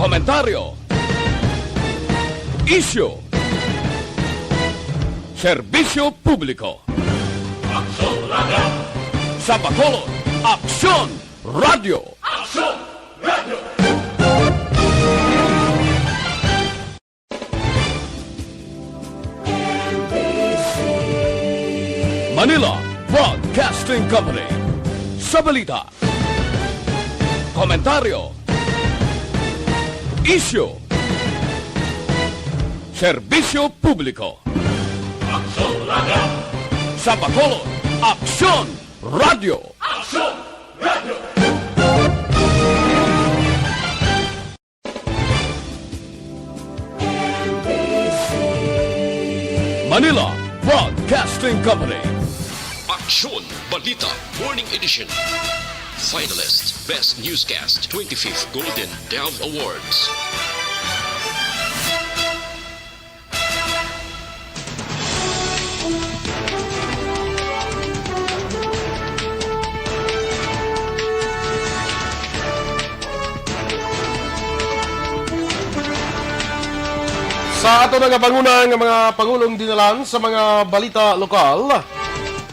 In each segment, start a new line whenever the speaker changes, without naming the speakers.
Komentaryo, isyu, serbisyo publiko.
Aksyon Radio!
Sa Bacolod, Aksyon Radio!
Aksyon Radio!
Manila Broadcasting Company. Sa balita, komentaryo, isyu, serbisyo publiko.
Aksyon Radio!
Sa Bacolod, Aksyon Radio!
Aksyon Radio!
Manila Broadcasting Company.
Aksyon Balita Morning Edition. Finalist Best Newscast 25th Golden Dove Awards.
Sa ato nga panguna ng mga Pangulong dinalan sa mga balita lokal,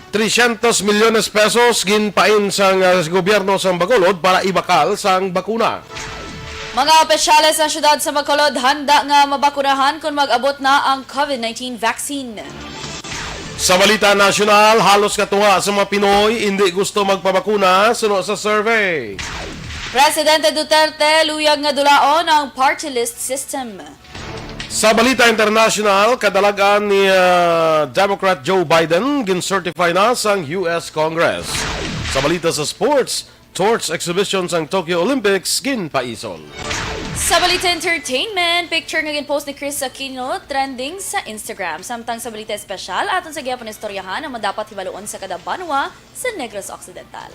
300 milyones pesos ginpain sa gobyerno sa Bacolod para ibakal sang bakuna.
Mga opisyales sa syudad sa Bacolod handa nga mabakunahan kung mag-abot na ang COVID-19 vaccine.
Sa balita nasyonal, halos katuwa sa mga Pinoy hindi gusto magpabakuna suno sa survey.
Presidente Duterte luyag nga dulaon ang party list system.
Sa balita international, kadalagan ni Democrat Joe Biden gin-certify na sang US Congress. Sa balita sa sports, torch exhibition sang Tokyo Olympics ginpaisol.
Sa balita entertainment, picture nga ginpost ni Chris Aquino trending sa Instagram. Samtang sa balita espesyal, aton sa gihapon istoryahan ang madapat hibaluon sa kada banwa sa Negros Occidental.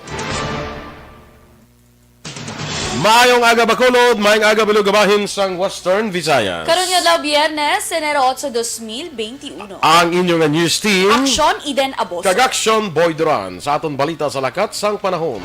Maayong aga Bacolod, maayong aga bilugabahin sang Western Visayas.
Karon nga daw Biyernes, Enero 8, 2021.
Ang inyong news team,
Aksyon Eden Aboso.
Kagaksyon Boy Duran, sa aton balita sa lakat sang panahon.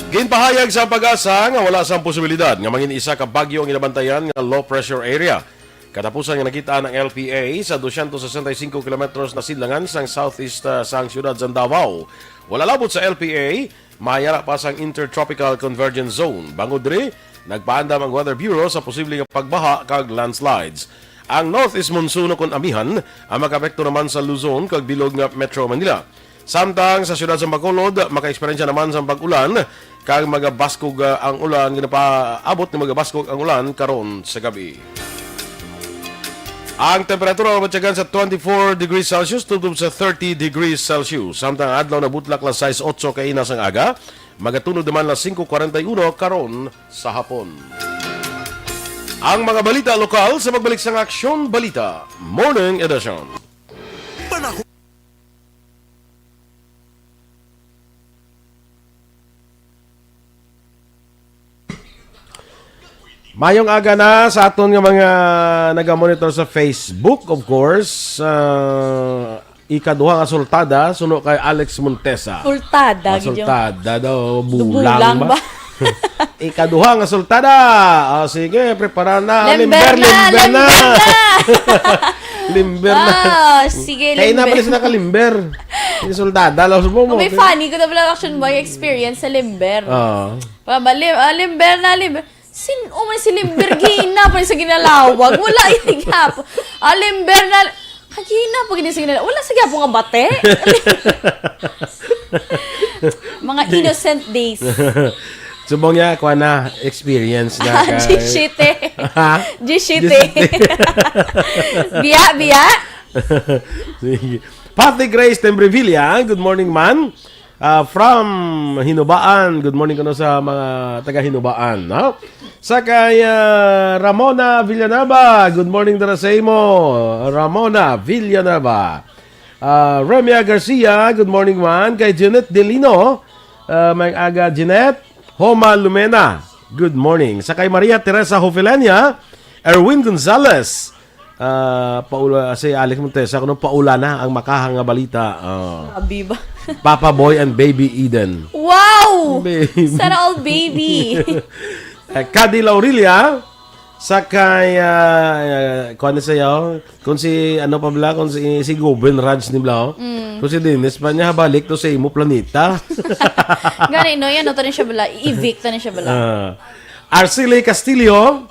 Ginpahayag sa pag-asa nga wala sang posibilidad nga mangin isa ka bagyo ang inabantayan nga low pressure area. Katapusan nga nakita ng LPA sa 265 kilometros na silangan sang southeast sang siyudad sa Davao. Wala labot sa LPA, mayara pa sang Intertropical Convergence Zone. Bangod diri, nagpaandam ang Weather Bureau sa posibleng pagbaha kag landslides. Ang northeast monsoon kon amihan ang makapekto naman sa Luzon kag bilog nga Metro Manila. Samtang sa siyudad sa Bacolod, maka-eksperyensya naman sa pag-ulan kag magabaskog ang ulan, ginapaabot ni magabaskog ang ulan karon sa gabi. Ang temperatura matyagan sa 24 degrees Celsius tutup sa 30 degrees Celsius. Samtang adlaw na butlak lang size 8 kaina sang aga, magatunod naman lang 5:41 karon sa hapon. Ang mga balita lokal sa pagbalik sang Aksyon Balita Morning Edition. Mayong aga na sa aton nga mga naga-monitor sa Facebook, of course. Ikaduhang asultada, suno kay Alex Montesa.
Sultada.
Asultada daw,
Bulang
bulang ba?
ba?
Ikaduhang asultada. Sige, prepara na.
Limber na!
Limber na.
Sige,
Kaya na
limber.
pala sila ka-limber. Sultada, laos mo mo.
May funny ko na pala action boy experience sa limber. Limber na, limber. Umay si Limber, gina pa sa ginalawag. Wala yung gapo. Limber na, gina pa sa ginalawag. Wala sa gapo nga bate. Mga innocent days.
Subong niya, kuha na, experience na.
G-shite.
Ha?
G-shite. Biya.
Sige. Pati Grace Tembrevilla, good morning man. From Hinubaan, good morning ko sa mga taga Hinubaan. No? Sa kay Ramona Villanueva, good morning dara sa imo. Ramona Villanueva. Remia Garcia, good morning man. Kay Janet Delino, may aga Janet. Homa Lumena, good morning. Sa kay Maria Teresa Hofelania, Erwin Gonzalez, paula si Alex Montesa kuno paula na ang makahang nga balita.
Abi ba?
Papa Boy and Baby Eden.
Wow!
Baby.
Sana all baby.
Cady Laurelia sakay kuan sayo kung si ano pa bala kung si Goben Raj ni bla kung si Dennis pa niya balik to sa imo planeta.
Gani no yan to ni siya bala, evict ni siya bala.
Arceli Castillo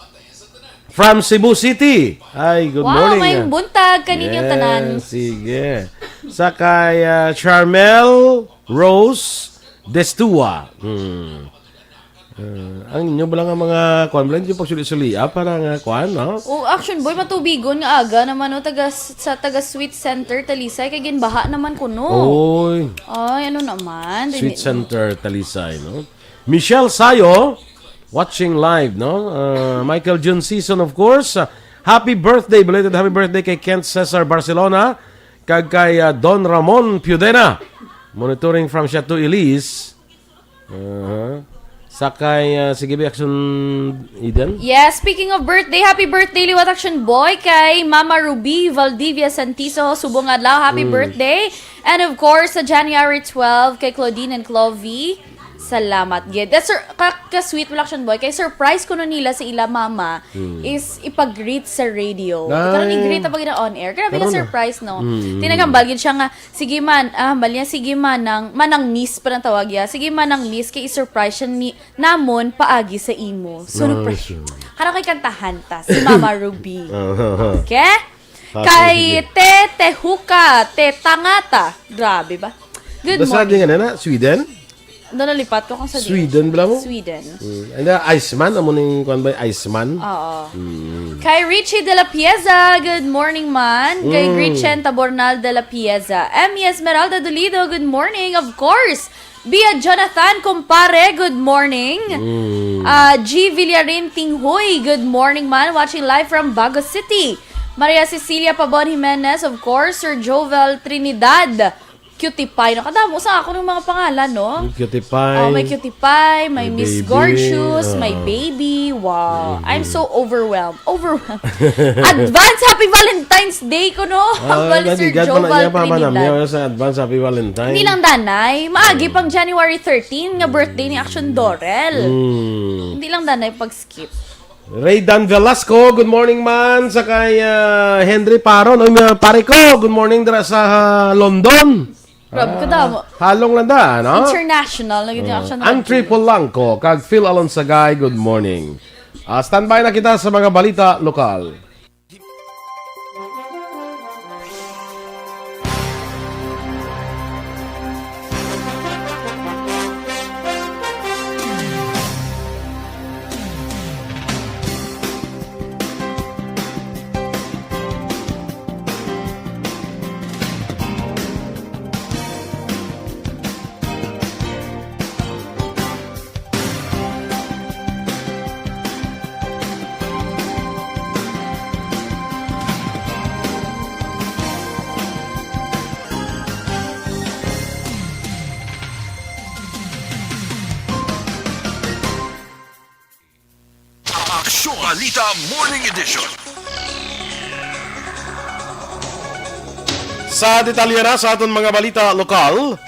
from Cebu City. Ay, good
Wow,
morning.
may buntag kaninyong tanan.
Sige. Sakay Charmel Rose Destua. Ang inyo ba lang ang mga kuan bala yung pagsuli-suli para nga kuan, no?
Oh, action boy matubigon nga aga naman no sa taga Sweet Center Talisay kay ginbaha naman kuno.
Oy,
Ay, ano naman?
Sweet Center Talisay, no? Michelle Sayo watching live, no? Michael June Season, of course. Happy birthday, belated happy birthday kay Kent Cesar Barcelona, kag kay Don Ramon Piudena, monitoring from Chateau Elise. Sakay, sige, Action Eden.
Yeah, speaking of birthday, happy birthday Liwat Action Boy kay Mama Ruby Valdivia Santiso, subong adlaw, happy birthday. And of course, sa January 12 kay Claudine and Clovie. Salamat, gid. That's ka-sweet wala Action Boy. Kay surprise ko na nila sa ila mama is ipag-greet sa radio. Karon i-greet na pag on air. Grabe nga surprise, no? Tinagambal gid siya nga, sige man, balya sige man manang miss pa ng tawag ya. Sige manang miss kay i-surprise siya ni namon paagi sa imo. Surprise. Harap kay kantahan ta si Mama Ruby. Okay? Kay Te Huka, Te Tangata. Grabe ba? Good
Basta
morning.
din nga na, Sweden?
Doon nalipat ko kung sa
Sweden bala mo?
Sweden.
And Iceman, amo ning kuan ba Iceman?
Oo. Kay Richie de la Pieza, good morning man. Kay Gretchen Tabornal de la Pieza. Emmy Esmeralda Dolido, good morning. Of course. Bia Jonathan Compare, good morning. G. Villarin Tinghoy, good morning man. Watching live from Bago City. Maria Cecilia Pabon Jimenez, of course. Sir Jovel Trinidad. Cutie Pie. Nakadamo sa ako ng mga pangalan, no?
Cutie Pie.
May Cutie Pie, may Miss
Baby.
Gorgeous, may Baby. Wow. I'm so overwhelmed. Advance Happy Valentine's Day ko, no? Bali, Sir Joval Trinidad.
Sa advance Happy Valentine.
Hindi lang danay. Maagi pang January 13 nga birthday ni Action Dorel. Hindi lang danay pag-skip.
Ray Dan Velasco, good morning man. Sa kay Henry Paron, pare ko, good morning dira sa London.
Grabe ka damo.
Halong lang da, no?
International. Naging Action
Antri Polanco, kag Phil Alonsagay, good morning. Standby na kita sa mga balita lokal.
Aksyon Balita Morning Edition.
Sa detalye na sa aton mga balita lokal,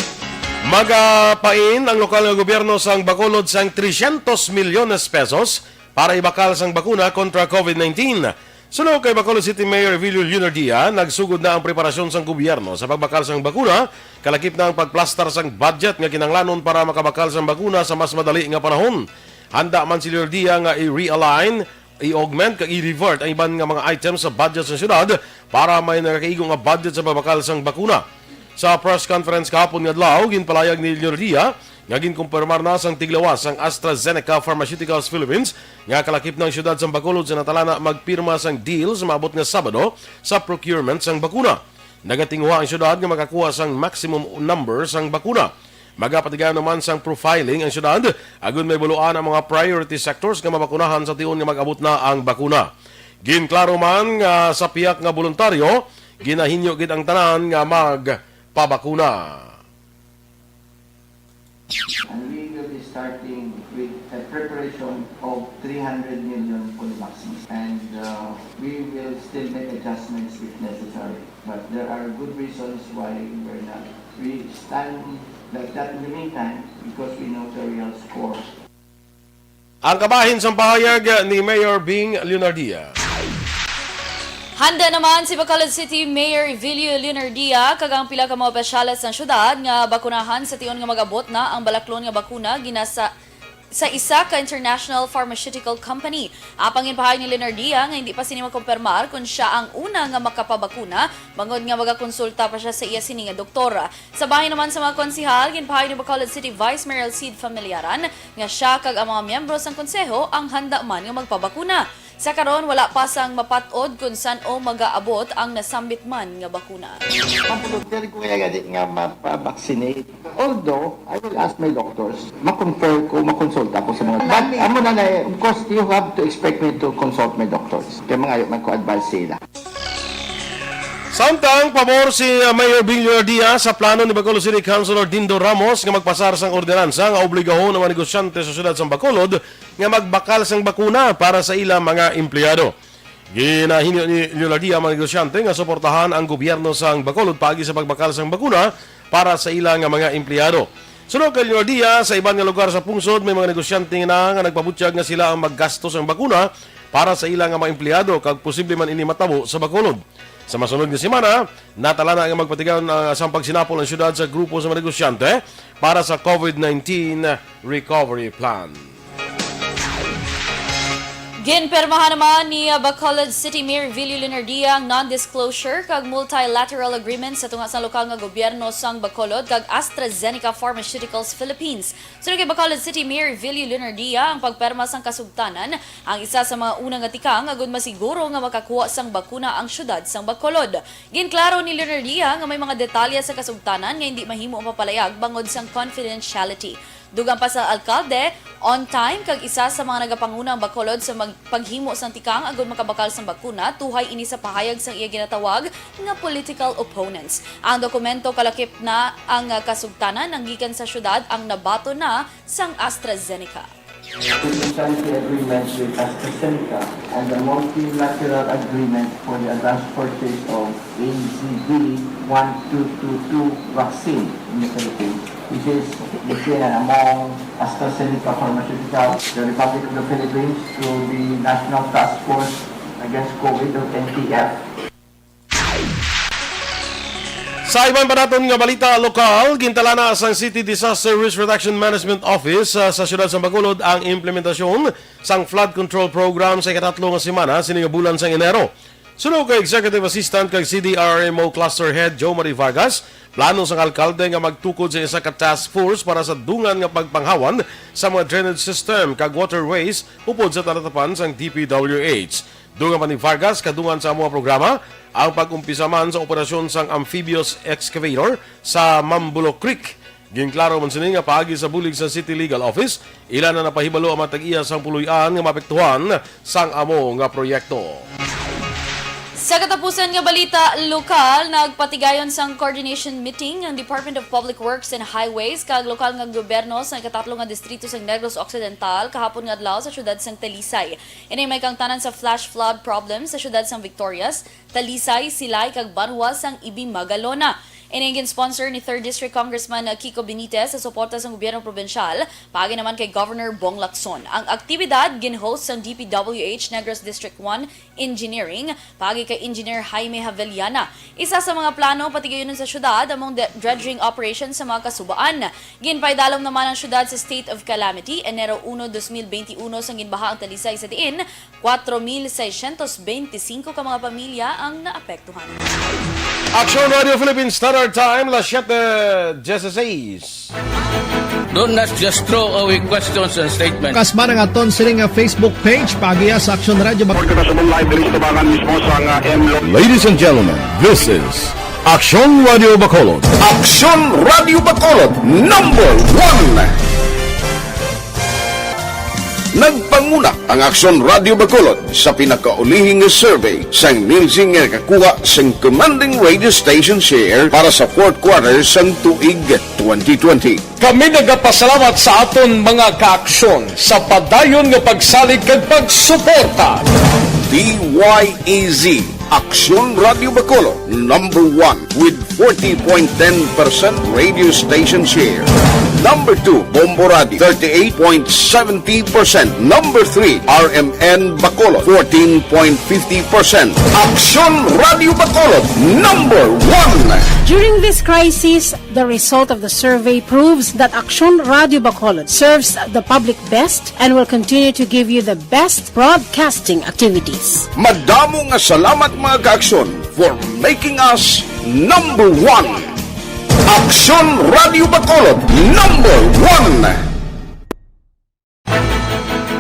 magapain ang lokal nga gobyerno sang Bacolod sang 300 milyones pesos para ibakal sang bakuna kontra COVID-19. Sunod kay Bacolod City Mayor Vilio Lunardia, nagsugod na ang preparasyon sang gobyerno sa pagbakal sang bakuna, kalakip na ang pagplastar sang budget nga kinanglanon para makabakal sang bakuna sa mas madali nga panahon. Handa man si Lunardia nga i-realign, i-augment, kag i-revert ang iban nga mga items sa budget sa syudad para may nakakaigong nga budget sa pagbakal sang bakuna. Sa press conference kahapon nga adlaw, ginpalayag ni Lunardia nga ginkumpirmar na sang tiglawas ang AstraZeneca Pharmaceuticals Philippines nga kalakip ng syudad sang Bacolod sa natalana magpirma sang deal sa maabot nga Sabado sa procurement sang bakuna. Nagatinguha ang syudad nga makakuha sang maximum number sang bakuna. Magapatigayon naman sang profiling ang syudad, agon may buluan ang mga priority sectors nga mabakunahan sa tiyon nga mag-abot na ang bakuna. Ginklaro man nga sa piyak nga voluntaryo, ginahinyo gid ang tanan nga magpabakuna.
And we will be starting with preparation of 300 million polio vaccines, and we will still make adjustments if necessary. But there are good reasons why we stand like that in the meantime because we know the real score.
Ang kabahin sa pahayag ni Mayor Bing Leonardia.
Handa naman si Bacolod City Mayor Evilio Leonardia kag ang pila ka mga opisyalis ng syudad nga bakunahan sa tion nga mag-abot na ang balaklon nga bakuna ginasa sa isa ka international pharmaceutical company. Apang inpahay ni Leonardia nga hindi pa sini makumpirmar kung siya ang una nga makapabakuna, bangod nga magakonsulta pa siya sa iya sini nga doktora. Sa bahin naman sa mga konsihal, ginpahay ni Bacolod City Vice Mayor Alcide Familiaran nga siya kag ang mga miyembro sang konseho ang handa man nga magpabakuna. Sa karon wala pa sang mapatod kung saan o mag-aabot ang nasambit man nga bakuna.
Mampulog ko kaya gadi nga mapa-vaccinate. Although, I will ask my doctors, makonfer ko, makonsulta ko sa mga... But, amo na of course, you have to expect me to consult my doctors. Kaya mga ayaw ko-advise sila.
Samtang pabor si Mayor Bing Leonardia sa plano ni Bacolod City Councilor Dindo Ramos nga magpasar sang ordinansa nga obligahon ng mga negosyante sa syudad sang Bacolod nga magbakal sang bakuna para sa ilang mga empleyado. Ginahinyo ni Leonardia mga negosyante nga suportahan ang gobyerno sang Bacolod pagi sa pagbakal sang bakuna para sa ilang mga empleyado. Sunod kay Leonardia, sa ibang nga lugar sa pungsod may mga negosyante nga nagpabutyag nga sila ang maggastos ang bakuna para sa ilang mga empleyado kag posible man ini matabo sa Bacolod. Sa masunod nga semana, natala na ang magpatigaw sa pagsinapol ng syudad sa grupo sa mga negosyante para sa COVID-19 recovery plan.
Ginpermahan naman ni Bacolod City Mayor Evilio Leonardia ang non-disclosure kag multilateral agreement sa tunga sa lokal nga gobyerno sang Bacolod kag AstraZeneca Pharmaceuticals Philippines. Sunod kay Bacolod City Mayor Evilio Leonardia ang pagperma sang kasugtanan ang isa sa mga unang nga tikang agud masiguro nga makakuha sang bakuna ang syudad sang Bacolod. Ginklaro ni Leonardia nga may mga detalye sa kasugtanan nga hindi mahimo mapalayag bangod sang confidentiality. Dugang pa sa alkalde, on time kag isa sa mga nagapangunang Bacolod sa paghimo sang tikang agud makabakal sang bakuna tuhay ini sa pahayag sang iya ginatawag nga political opponents. Ang dokumento kalakip na ang kasugtanan ang gikan sa syudad ang nabato na sang AstraZeneca.
Confidentiality agreement with AstraZeneca and the multilateral agreement for the advanced purchase of AZD1222 vaccine in the Philippines. This is between and among AstraZeneca Pharmaceuticals, the Republic of the Philippines, through the National Task Force Against COVID or NTF.
Sa ibang panaton nga balita lokal, gintala na sa City Disaster Risk Reduction Management Office sa siyudad sa Bacolod ang implementasyon sang flood control program sa ikatatlo nga semana sining bulan sang Enero. Sunod kay Executive Assistant kay CDRMO Cluster Head Joe Marie Vargas, plano sang alkalde nga magtukod sa isa ka task force para sa dungan nga pagpanghawan sa mga drainage system kag waterways upod sa talatapan sang DPWH. Dungan pa ni Vargas kadungan sa mga programa ang pag-umpisa man sa operasyon sang amphibious excavator sa Mambulo Creek. Ginklaro man sini nga paagi sa bulig sa City Legal Office, ilan na napahibalo ang matag-iya sang puluyan nga mapektuhan sang amo nga proyekto.
Sa katapusan nga balita lokal, nagpatigayon sang coordination meeting ang Department of Public Works and Highways kag lokal nga gobyerno sa ikatatlo nga distrito sang Negros Occidental kahapon nga adlaw sa syudad sang Talisay. Ini may kang tanan sa flash flood problem sa syudad sang Victorias, Talisay, Silay kag Banwa sang Ibing Magalona. Iningin sponsor ni 3rd District Congressman Kiko Benitez sa suporta sa gobyerno probensyal, pagi naman kay Governor Bong Lacson. Ang aktibidad gin-host ng DPWH Negros District 1 Engineering, pagi kay Engineer Jaime Haveliana. Isa sa mga plano patigayon sa syudad among dredging operations sa mga kasubaan. Ginpaidalom naman ang syudad sa state of calamity Enero 1, 2021 sang ginbaha ang Talisay sa diin, 4,625 ka mga pamilya ang naapektuhan.
Action Radio Philippines Standard Time, las 7:16.
Do not just throw away questions and statements.
Kasman ang aton sining Facebook page pagiya sa Action Radio.
Ladies and gentlemen, this is Action Radio Bacolod.
Action Radio Bacolod #1. Nagpanguna ang Aksyon Radio Bacolod sa pinakaulihing survey sa Nielsen nga kakuha sa commanding radio station share para sa fourth quarter sang tuig 2020.
Kami nagapasalamat sa aton mga kaaksyon sa padayon nga pagsalig kag pagsuporta.
DYEZ Aksyon Radio Bacolod, number 1 with 40.10% radio station share. Number 2, Bombo Radio, 38.70%. Number 3, RMN Bacolod, 14.50%. Aksyon Radio Bacolod, number 1.
During this crisis, the result of the survey proves that Aksyon Radio Bacolod serves the public best and will continue to give you the best broadcasting activities.
Madamo nga salamat mga kaaksyon for making us number 1. Aksyon Radio Bacolod, number 1.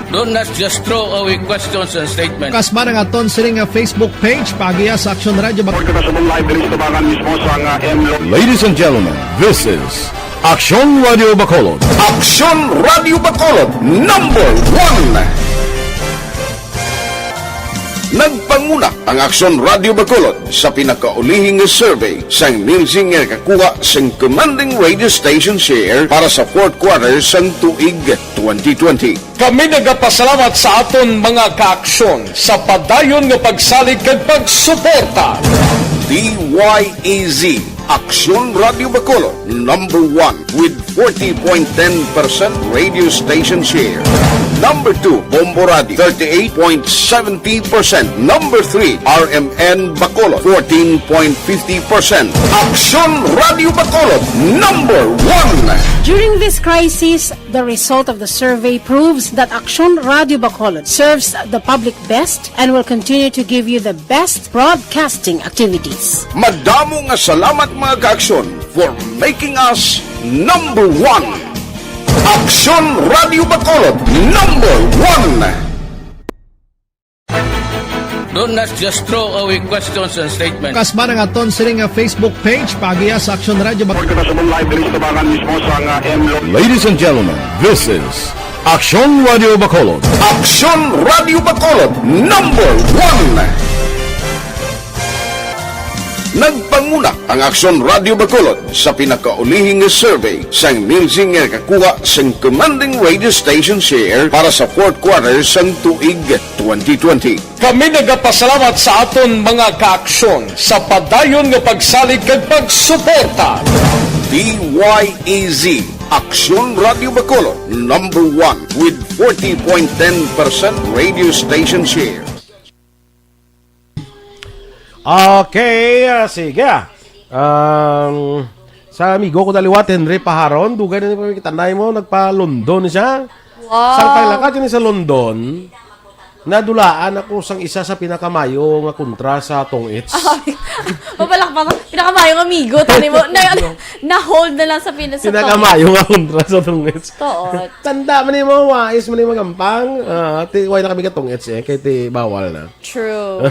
Don't not just throw away questions and statements.
Kasma ng aton sining nga Facebook page pagiya sa Aksyon Radio Bacolod.
Ladies and gentlemen, this is Aksyon Radio Bacolod.
Aksyon Radio Bacolod, number 1. Nagpanguna ang Aksyon Radio Bacolod sa pinakaulihing survey sa Nielsen nga kakuha sa commanding radio station share para sa fourth quarter sang tuig 2020.
Kami nagapasalamat sa aton mga kaaksyon sa padayon nga pagsalig kag pagsuporta.
DYEZ Aksyon Radio Bacolod, number 1 with 40.10% radio station share. Number 2, Bombo Radio, 38.70%. Number 3, RMN Bacolod, 14.50%. Aksyon Radio Bacolod, number 1.
During this crisis, the result of the survey proves that Aksyon Radio Bacolod serves the public best and will continue to give you the best broadcasting activities.
Madamo nga salamat mga kaaksyon for making us number 1. Aksyon Radio Bacolod, number 1.
Don't not just throw away questions and statements.
Kasma ng aton sining nga Facebook page pagiya sa Aksyon Radio Bacolod.
Ladies and gentlemen, this is Aksyon Radio Bacolod.
Aksyon Radio Bacolod, number 1. Nagpanguna ang Aksyon Radio Bacolod sa pinakaulihing survey sa Nielsen nga kakuha sa commanding radio station share para sa fourth quarter sang tuig 2020.
Kami nagapasalamat sa aton mga kaaksyon sa padayon nga pagsalig kag pagsuporta.
DYEZ Aksyon Radio Bacolod, number 1 with 40.10% radio station share.
Okay, sige. Sa amigo ko daliwat, Henry Paharon, dugay na ni kitanay mo, nagpa-London siya.
Wow.
Sang paglakad yun sa London, nadulaan ako sang isa sa pinakamayo nga kontra sa Tongits.
Mabalakpak. Pinakamayong amigo. Tani mo. Na-hold na lang sa
Pinakamayo nga kontra sa Tongits.
Toot.
Tanda man mo, wais man mo gampang. Why na kami ka Tongits kaya bawal na.
True.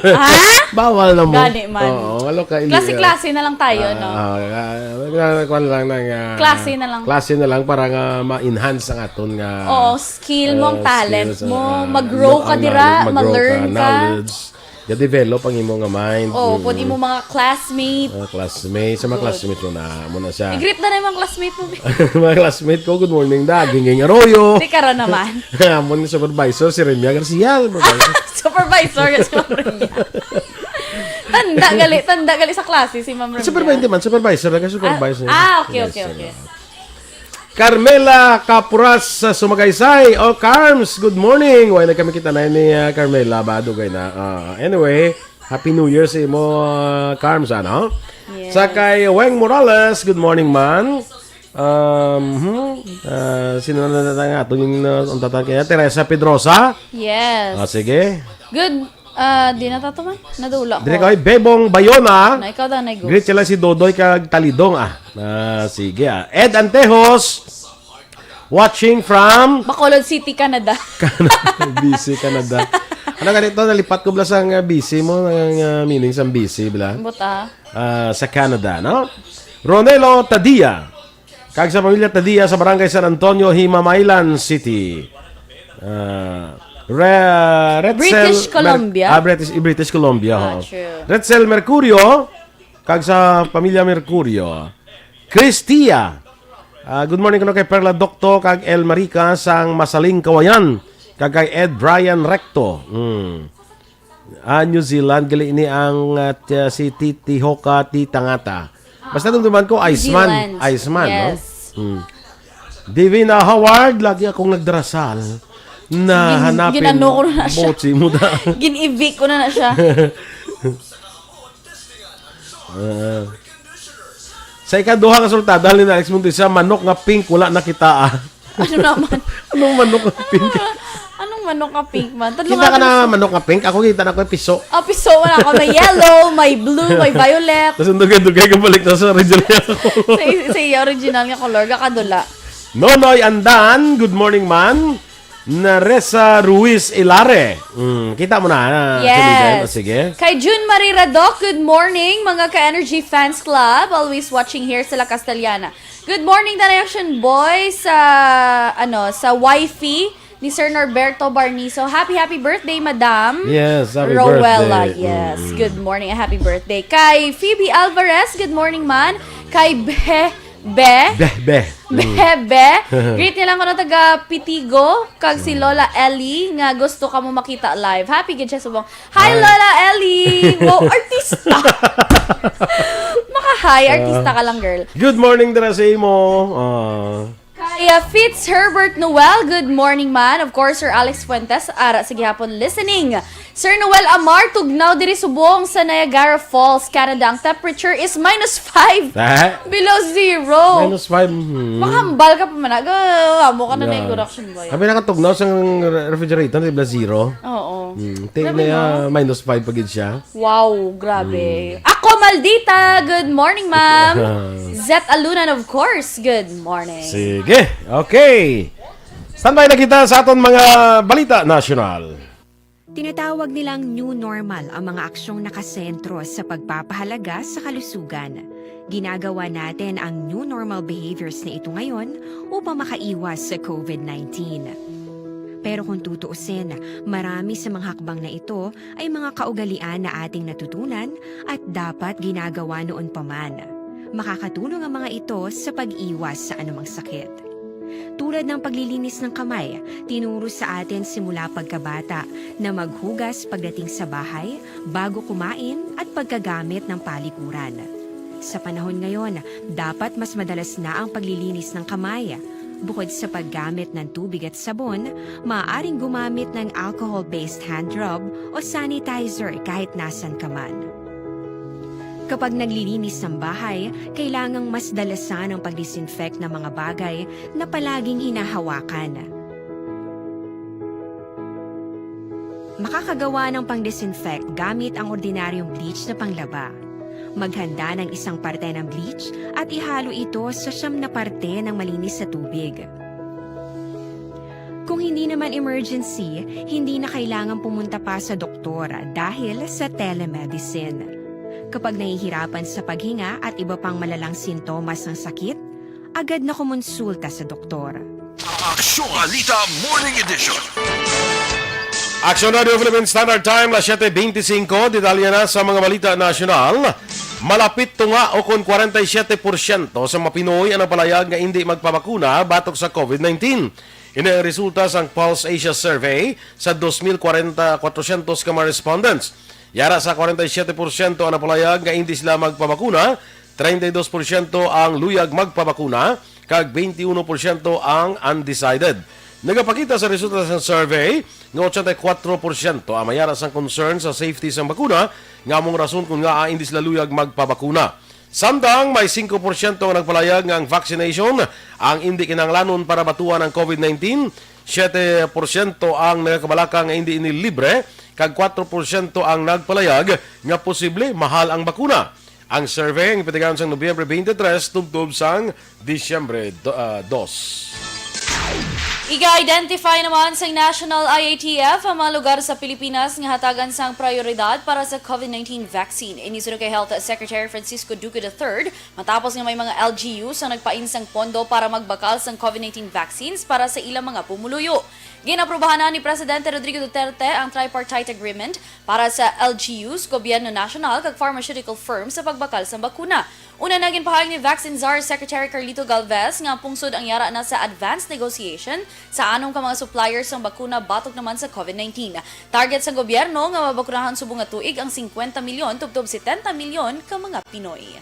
Ha?
Bawal na mo.
Gani man.
Oo,
Klase-klase na lang tayo, no?
Klase na lang para nga ma-enhance ang aton nga
skill mo, ang talent
skills,
mo, mag-grow ka dira, ma-learn ka.
Knowledge. Ya-develop ang imo nga mind.
Pwede mo mga classmate.
Sa mga classmate mo na siya.
I-greet na yung mga classmate mo.
Mga classmate ko, good morning da, Ginging Arroyo.
Di ka rin naman.
Amon ni supervisor, si Remia Garcia.
Supervisor, si Ma'am Remia. Tanda gali sa klase si Ma'am Remia.
Supervisor.
Okay.
Carmela Capuras sa Sumagaysay. Carms, good morning. Why na kami kita na ni Carmela Badugay na. Anyway, Happy New Year sa imo, Carms, ano?
Yes.
Sa kay Weng Morales, good morning, man. Sino na nga ito yung untatan kaya? Teresa Pedrosa?
Yes.
Sige.
Good. Di na tato man. Nadula ko.
Dire kay Bebong Bayona.
Na ikaw daw na go.
Greet sila si Dodoy kag Talidong. Sige. Ed Antejos. Watching from
Bacolod City, Canada.
BC, Canada. Ano ganito, nalipat ko bala sang BC mo, ng meaning sang BC, bala?
Buta.
Sa Canada, no? Ronelo Tadia. Kag sa pamilya Tadia sa Barangay San Antonio, Himamaylan City.
British Columbia?
British Columbia. ho.
True.
Retzel Mercurio, kag sa pamilya Mercurio. Cristia. Good morning kuno kay Perla Docto kag El Marica sang Masaling Kawayan. Kag kay Ed Brian Recto. New Zealand gali ini ang si Titi Hoka Titangata. Basta dumduman ko Iceman,
Zealand.
Iceman,
Yes.
no? Divina Howard, lagi akong nagdarasal na hanapin
ginano ko na siya.
botsi mo da.
Gin-evict ko na siya.
Sa ikaduha ka sultado, halin na Alex Montesa, manok nga pink, wala nakita ah.
Ano naman?
Anong manok nga pink?
Anong manok ka pink man?
Kita ka na manok nga pink? Ako kita na ko yung piso.
Piso na ako. May yellow, may blue, may violet.
Tapos dugay-dugay ka balik na sa original ko.
sa original nga color, kakadula.
Nonoy Andan, good morning man. Naresa Ruiz Ilare. Kita mo na.
Yes.
Sige.
Kay June Marie Radok, good morning mga ka-Energy Fans Club. Always watching here sa La Castellana. Good morning, Direction Boys sa wifey ni Sir Norberto Barniso. Happy birthday, Madam.
Yes, happy
Rowella,
birthday.
yes. Good morning, happy birthday. Kay Phoebe Alvarez, good morning man. Kay Bebe. Greet niya lang ko na taga Pitigo. Kag si Lola Ellie nga gusto ka mo makita live. Happy gid siya subong. Hi Lola Ellie. Wow, artista. Maka-hi, artista ka lang, girl.
Good morning dira sa imo.
Kaya Fitz Herbert Noel, good morning man. Of course, Sir Alex Fuentes, ara sa gihapon listening. Sir Noel Amar, tugnaw diri subong sa Niagara Falls, Canada. Ang temperature is -5. Below zero.
-5.
Makambal ka pa man. Amo ka na na yung correction boy.
Sabi nakatugnaw sa refrigerator, di ba zero?
Oo.
Tingnan na -5 pagid siya.
Wow, grabe. Ako, Maldita. Good morning, ma'am. Zet Alunan, of course. Good morning.
Sige. Okay. Standby na kita sa aton mga balita nasyonal.
Tinatawag nilang new normal ang mga aksyong nakasentro sa pagpapahalaga sa kalusugan. Ginagawa natin ang new normal behaviors na ito ngayon upang makaiwas sa COVID-19. Pero kung tutuusin, marami sa mga hakbang na ito ay mga kaugalian na ating natutunan at dapat ginagawa noon pa man. Makakatulong ang mga ito sa pag-iwas sa anumang sakit. Tulad ng paglilinis ng kamay, tinuro sa atin simula pagkabata na maghugas pagdating sa bahay, bago kumain at pagkagamit ng palikuran. Sa panahon ngayon, dapat mas madalas na ang paglilinis ng kamay. Bukod sa paggamit ng tubig at sabon, maaaring gumamit ng alcohol-based hand rub o sanitizer kahit nasan ka man. Kapag naglilinis ng bahay, kailangang mas dalasan ang pag-disinfect ng mga bagay na palaging hinahawakan. Makakagawa ng pang-disinfect gamit ang ordinaryong bleach na panglaba. Maghanda ng isang parte ng bleach at ihalo ito sa 9 na parte ng malinis na tubig. Kung hindi naman emergency, hindi na kailangan pumunta pa sa doktor dahil sa telemedicine. Kapag nahihirapan sa paghinga at iba pang malalang sintomas ng sakit, agad na kumonsulta sa doktor.
Aksyon Balita Morning Edition.
Action Radio Philippines Standard Time, las 7:25. Detalye na sa mga balita nasyonal. Malapit tunga o kon 47% sa mga Pinoy ang palayag nga hindi magpabakuna batok sa COVID-19. Ini ang resulta sa Pulse Asia Survey sa 2,400 ka mga respondents. Yara sa 47% ang napalayag nga hindi sila magpabakuna, 32% ang luyag magpabakuna, kag 21% ang undecided. Nagapakita sa resulta sa survey nga 84% ang mayara sang concern sa safety sa bakuna, nga among rason kung nga hindi sila luyag magpabakuna. Samtang may 5% ang nagpalayag nga ang vaccination ang hindi kinahanglanon para batuan ang COVID-19, 7% ang nagkabalaka nga hindi inilibre, kag 4% ang nagpalayag nga posible mahal ang bakuna. Ang survey ang ipatigaan sa Nobyembre 23 tubtob sang Disyembre 2.
Iga-identify naman sa National IATF ang mga lugar sa Pilipinas nga hatagan sang prioridad para sa COVID-19 vaccine. Inisunod kay Health Secretary Francisco Duque III matapos nga may mga LGUs ang nagpainsang pondo para magbakal sang COVID-19 vaccines para sa ilang mga pumuluyo. Ginaprubahan na ni Presidente Rodrigo Duterte ang tripartite agreement para sa LGUs, Gobyerno Nasional kag pharmaceutical firms sa pagbakal sa bakuna. Una na ginpahayag ni Vaccine Czar Secretary Carlito Galvez nga pungsod ang yara na sa advanced negotiation sa anong ka mga suppliers ng bakuna batok naman sa COVID-19. Target sa gobyerno nga mabakunahan subong nga tuig ang 50 milyon tubtob 70 milyon ka mga Pinoy.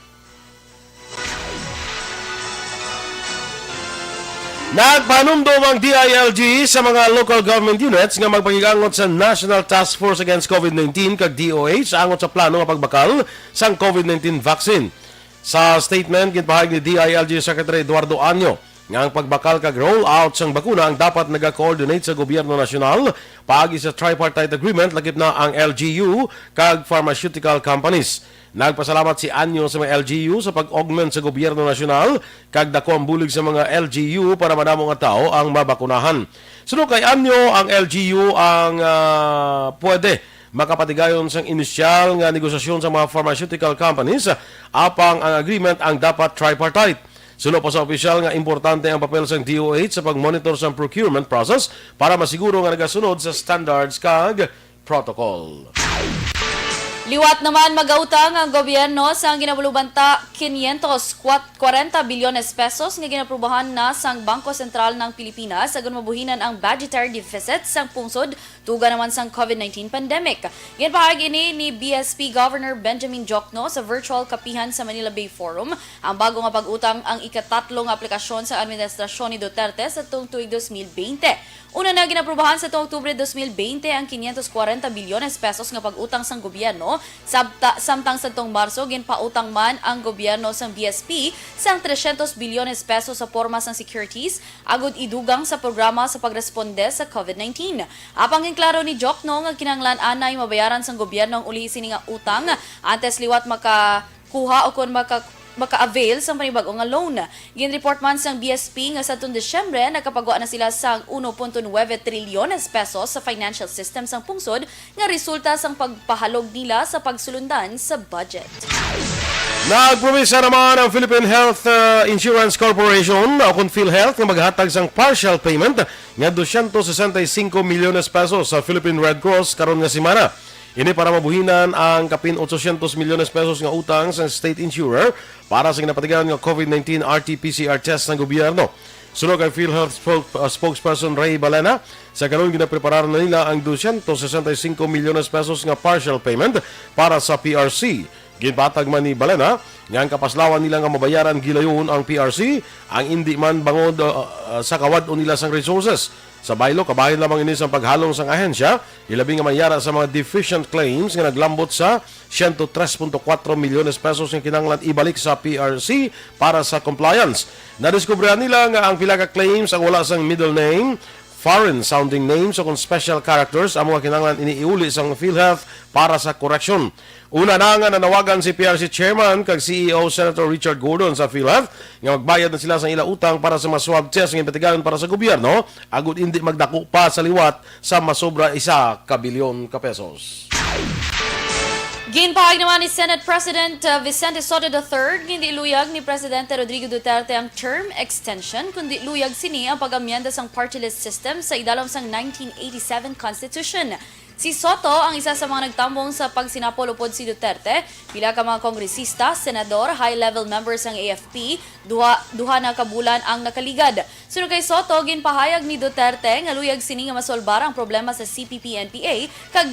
Nagpanumdum ang DILG sa mga local government units nga magpagigangot sa National Task Force Against COVID-19 kag DOH angot sa plano nga pagbakal sang COVID-19 vaccine. Sa statement, ginpahayag ni DILG Secretary Eduardo Anyo nga ang pagbakal kag roll-out sang bakuna ang dapat nag-coordinate sa gobyerno nasyonal paagi sa tripartite agreement lakip na ang LGU kag pharmaceutical companies. Nagpasalamat si Anyo sa mga LGU sa pag-augment sa gobyerno nasyonal kag dako ang bulig sa mga LGU para madamo nga tao ang mabakunahan. Sunod kay Anyo, ang LGU ang pwede makapatigayon sang inisyal nga negosasyon sa mga pharmaceutical companies apang ang agreement ang dapat tripartite. Sunod pa sa opisyal nga importante ang papel sang DOH sa pag-monitor sa procurement process para masiguro nga nagasunod sa standards kag protocol.
Liwat naman magautang ang gobyerno sa ginabulubanta 540 bilyones pesos nga ginaprubahan na sang Bangko Sentral ng Pilipinas agon mabuhinan ang budgetary deficit sang pungsod tuga naman sang COVID-19 pandemic. Ginpahagi ni BSP Governor Benjamin Jokno sa virtual kapihan sa Manila Bay Forum ang bago nga pag-utang ang ikatatlong aplikasyon sa administrasyon ni Duterte sa tuig 2020. Una na ginaprubahan sa Oktubre 2020 ang 540 bilyones pesos nga pag-utang sang gobyerno, samtang sa Marso ginpautang man ang gobyerno sang BSP sang 300 bilyones pesos sa porma sang securities agud idugang sa programa sa pagresponde sa COVID-19. Apang ginklaro ni Jokno nga kinahanglan anay mabayaran sang gobyerno ang uli sini nga utang antes liwat makakuha o kun maka-avail sa panibag-o nga loan. Ginreport man sang BSP nga sa Desyembre nakapagawa na sila sang 1.9 trilyones pesos sa financial system sang pungsod nga resulta sang pagpahalog nila sa pagsulundan sa budget.
Nagpromisa naman ang Philippine Health Insurance Corporation o kung PhilHealth nga maghatag sang partial payment nga 265 milyones pesos sa Philippine Red Cross karon nga semana. Ini para mabuhinan ang kapin 800 milyones pesos nga utang sa state insurer para sa ginapatigan nga COVID-19 RT-PCR test ng gobyerno. Sunod kay PhilHealth spokesperson Ray Balena, sa karon ginapreparar na nila ang 265 milyones pesos nga partial payment para sa PRC. Ginpatag man ni Balena nga ang kapaslawan nila nga mabayaran gilayon ang PRC ang hindi man bangod sa kawad-on nila sang resources. Sa baylo, kabahin lamang ini sa paghalong sang ahensya, ilabi nga mayara sa mga deficient claims nga naglambot sa 103.4 milyones pesos nga kinahanglan ibalik sa PRC para sa compliance. Nadiskubrihan nila nga ang pila ka claims ang wala sang middle name, foreign-sounding names o kung special characters ang mga kinahanglan iniiuli sang PhilHealth para sa correction. Una na nga nanawagan si PRC Chairman kag CEO Senator Richard Gordon sa PhilHealth nga magbayad na sila sa ila utang para sa mga swab test nga impetigayon para sa gobyerno agud hindi magdako pa sa liwat sa masobra 1 kabilyon ka pesos.
Ginpahayag naman ni Senate President Vicente Sotto III hindi luyag ni Presidente Rodrigo Duterte ang term extension kundi luyag sini ang pag-amyenda sang party list system sa idalom sang 1987 Constitution. Si Sotto ang isa sa mga nagtambong sa pagsinapol upod si Duterte, pila ka mga kongresista, senador, high-level members ng AFP, duha na kabulan ang nakaligad. Sunod kay Sotto, ginpahayag ni Duterte nga luyag sini nga masolbar ang problema sa CPP-NPA kag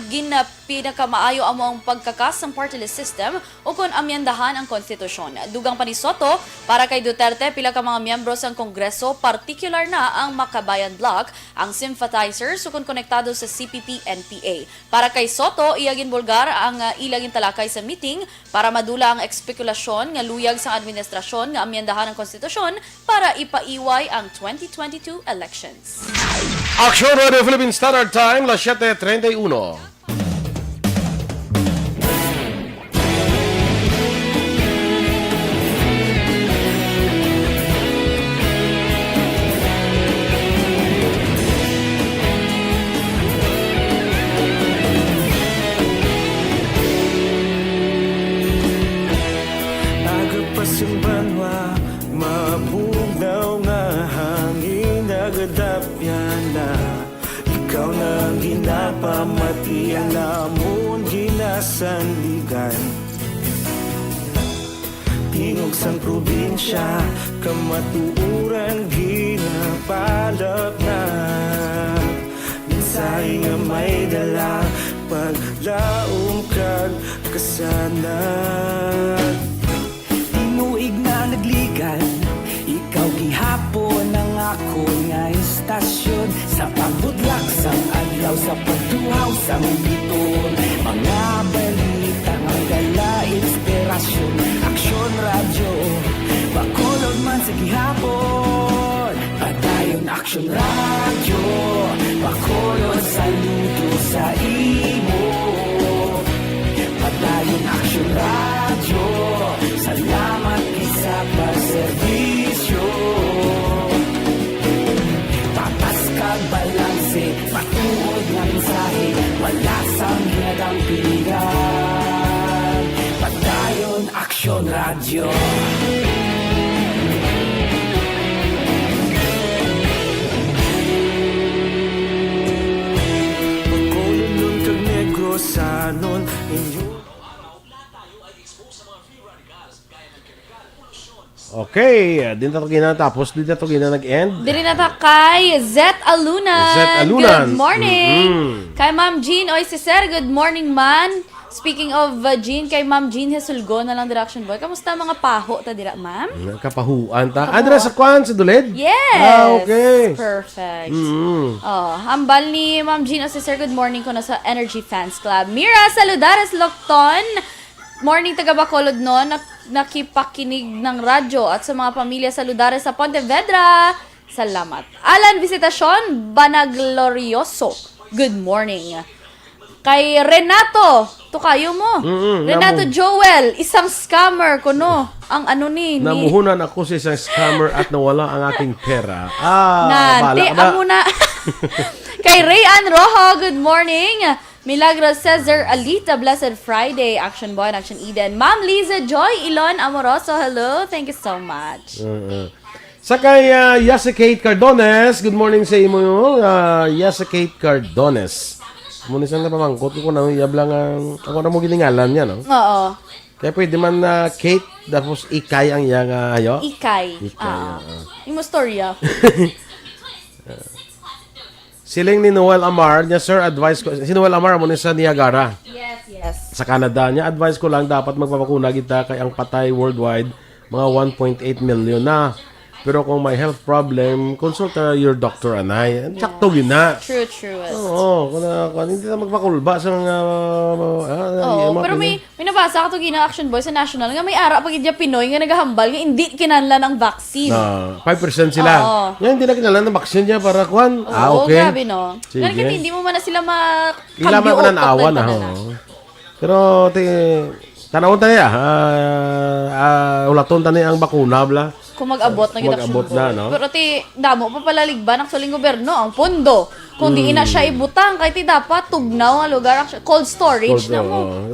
pinakamaayo among pagkakas ng party list system o kung amyendahan ang konstitusyon. Dugang pa ni Sotto, para kay Duterte, pila ka mga miyembro sang Kongreso, particular na ang Makabayan Bloc, ang sympathizers o kung konektado sa CPP-NPA. Para kay Sotto, iyagin bulgar ang ilagin talakay sa meeting para madula ang ekspekulasyon nga luyag sa administrasyon nga amyendahan ang konstitusyon para ipaiway ang 2022 elections.
Action Radio Philippine Standard Time, las 7:31.
Simbanwa, mabugnaw nga hangin nagadapyan na ginapamatian namon ginasandigan. Tingog sang probinsya, kamatuuran ginapalap na. Minsay nga may dala, paglaom kag kasanag. Tinuig na nagligan, ikaw gihapon ang ako nga istasyon. Sa pagbudlak sang adlaw, sa pagduhaw sang biton. Mga balita, ang gala, inspirasyon. Aksyon radyo, Bacolod man sa gihapon. Padayon Aksyon radyo, Bacolod saludo sa imo. Padayon Aksyon radyo, salamat isa pa serbisyo. Patas kag balanse, patuod ng mensahe, wala sang ginadang pilihan. Padayon Aksyon radyo. Bacolod nun kag Negrosanon, inyo.
Okay, din na ito ginatapos, din na ito nag-end.
Diri na ta kay Zet Alunan.
Zet Alunan.
Good morning. Kay Ma'am Jean Oy Cicer, good morning man. Speaking of Jean, kay Ma'am Jean Hesulgo na lang Direction Boy. Kamusta mga paho ta dira, ma'am?
Kapahuan ta. Adra sa kwan, sa Duled?
Yes.
Okay.
Perfect. Oh, hambal ni Ma'am Jean Oy Cicer, good morning ko na sa Energy Fans Club. Mira Saludares Locton. Morning taga Bacolod no, nakipakinig ng radyo at sa mga pamilya Saludares sa Pontevedra. Salamat. Alan Visitasyon Banaglorioso. Good morning. Kay Renato, to kayo mo. Renato Joel, isang scammer ko no. Ang ano ni
namuhunan ako sa isang scammer at nawala ang aking pera.
Nanti, amuna. Kay Rayan Rojo, good morning. Milagros Cesar Alita, Blessed Friday, Action Boy and Action Eden. Ma'am Liza Joy Ilon Amoroso, hello. Thank you so much.
Sa kay Yasikate Cardones, good morning sa imo Yasikate Cardones. Muna siyang napamangkot ko na yablang ako na mo giningalan niya, no?
Oo.
Kaya pwede man na Kate, tapos Ikay ang iyang ayo?
Ikay. Imo storya.
Siling ni Noel Amar, niya sir, advice ko, si Noel Amar muna sa Niagara.
Yes.
Sa Canada niya, advice ko lang dapat magpapakuna kita kay ang patay worldwide, mga 1.8 million na. Pero kung may health problem, consult your doctor, anay. Sakto yun na.
True.
Oo, kung hindi na magpakulba sa mga...
pero may nabasa ka ito Action Boy sa National nga may ara pag idya Pinoy nga nagahambal nga hindi kinanlan ang vaccine.
5% sila. Yan, hindi na kinanlan ang vaccine niya para kuhan.
Oo,
okay.
grabe no.
Sige.
Ganun hindi mo man na sila makambyo.
Kailangan man ang awan. Pero, tanawon tayo ulaton tayo ang bakuna, bla.
Kung mag-abot na
Kung mag-abot na, no?
Pero damo pa palaligban ang suling gobyerno ang pondo. Kung di na siya ibutang, kahit dapat tugnaw ang lugar, cold storage na mo.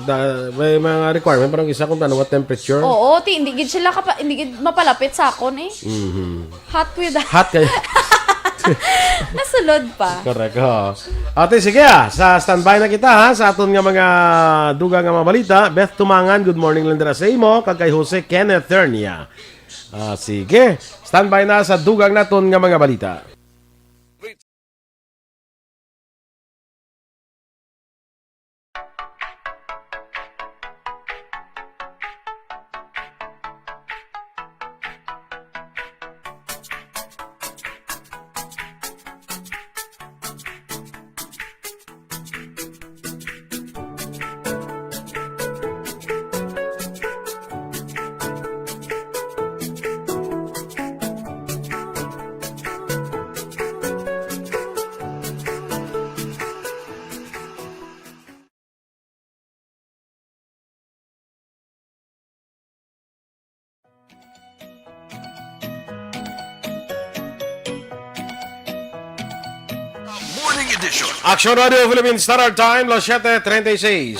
May mga requirement, parang isa kung what temperature.
Oo, hindi gid sila hindi gid mapalapit sa akon eh. Hot with
Hot kayo.
Nasulod pa.
Correct, Ate, sige sa standby na kita sa aton nga mga dugang nga mga balita. Beth Tumangan, good morning lang dira sa imo. Kag kay Jose Kenneth Ternia. Sige, standby na sa dugang naton nga mga balita.
Morning edition.
Action Radio Philippines Standard Time, las 7:36.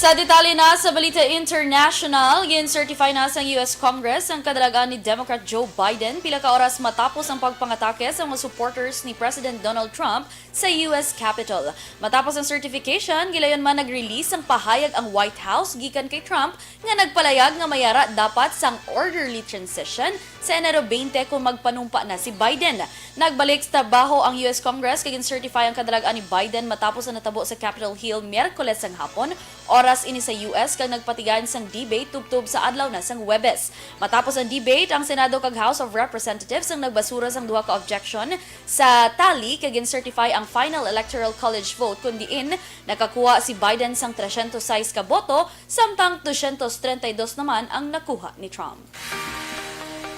Sa detalye na sa Balita International, gin-certify na sa US Congress ang kadalagan ni Democrat Joe Biden pila ka oras matapos ang pagpangatake sa mga supporters ni President Donald Trump sa US Capitol. Matapos ang certification, gilayon man nag-release ang pahayag ang White House gikan kay Trump nga nagpalayag nga mayara dapat sang orderly transition sa Enero 20 kung magpanumpa na si Biden. Nagbalik sa trabaho ang US Congress kay gin-certify ang kadalagan ni Biden matapos ang natabo sa Capitol Hill Miyerkules ang hapon. Oras ini sa US kag nagpatigan sang debate tubtob sa adlaw na sang Huwebes. Matapos ang debate, ang Senado kag House of Representatives ang nagbasura sang duha ka objection sa tally kag gin-certify ang final electoral college vote kundi nakakuha si Biden sang 306 ka boto samtang 232 naman ang nakuha ni Trump.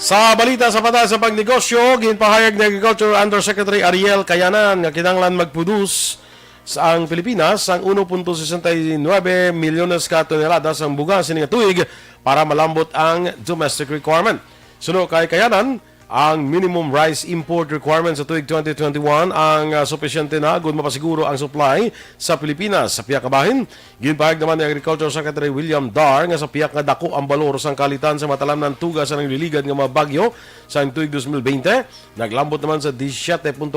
Sa balita sa pataas sa pagnegosyo, ginpahayag ni Agriculture Undersecretary Ariel Cayanan nga kinahanglan magproduce sa ang Pilipinas ang 1.69 milyones ka toneladas ang bugas nga tuig para malambot ang domestic requirement. Suno kay Cayanan, ang minimum rice import requirement sa tuig 2021 ang sufisyente na gud mapasiguro ang supply sa Pilipinas sa piyak ka bahin. Ginpahayag naman ni Agriculture Secretary William Dar nga sa piyak nga dako ang balor sang kalitan sa matalamnan tugas sa nangliligad nga mga bagyo sa tuig 2020. Naglambot naman sa 17.44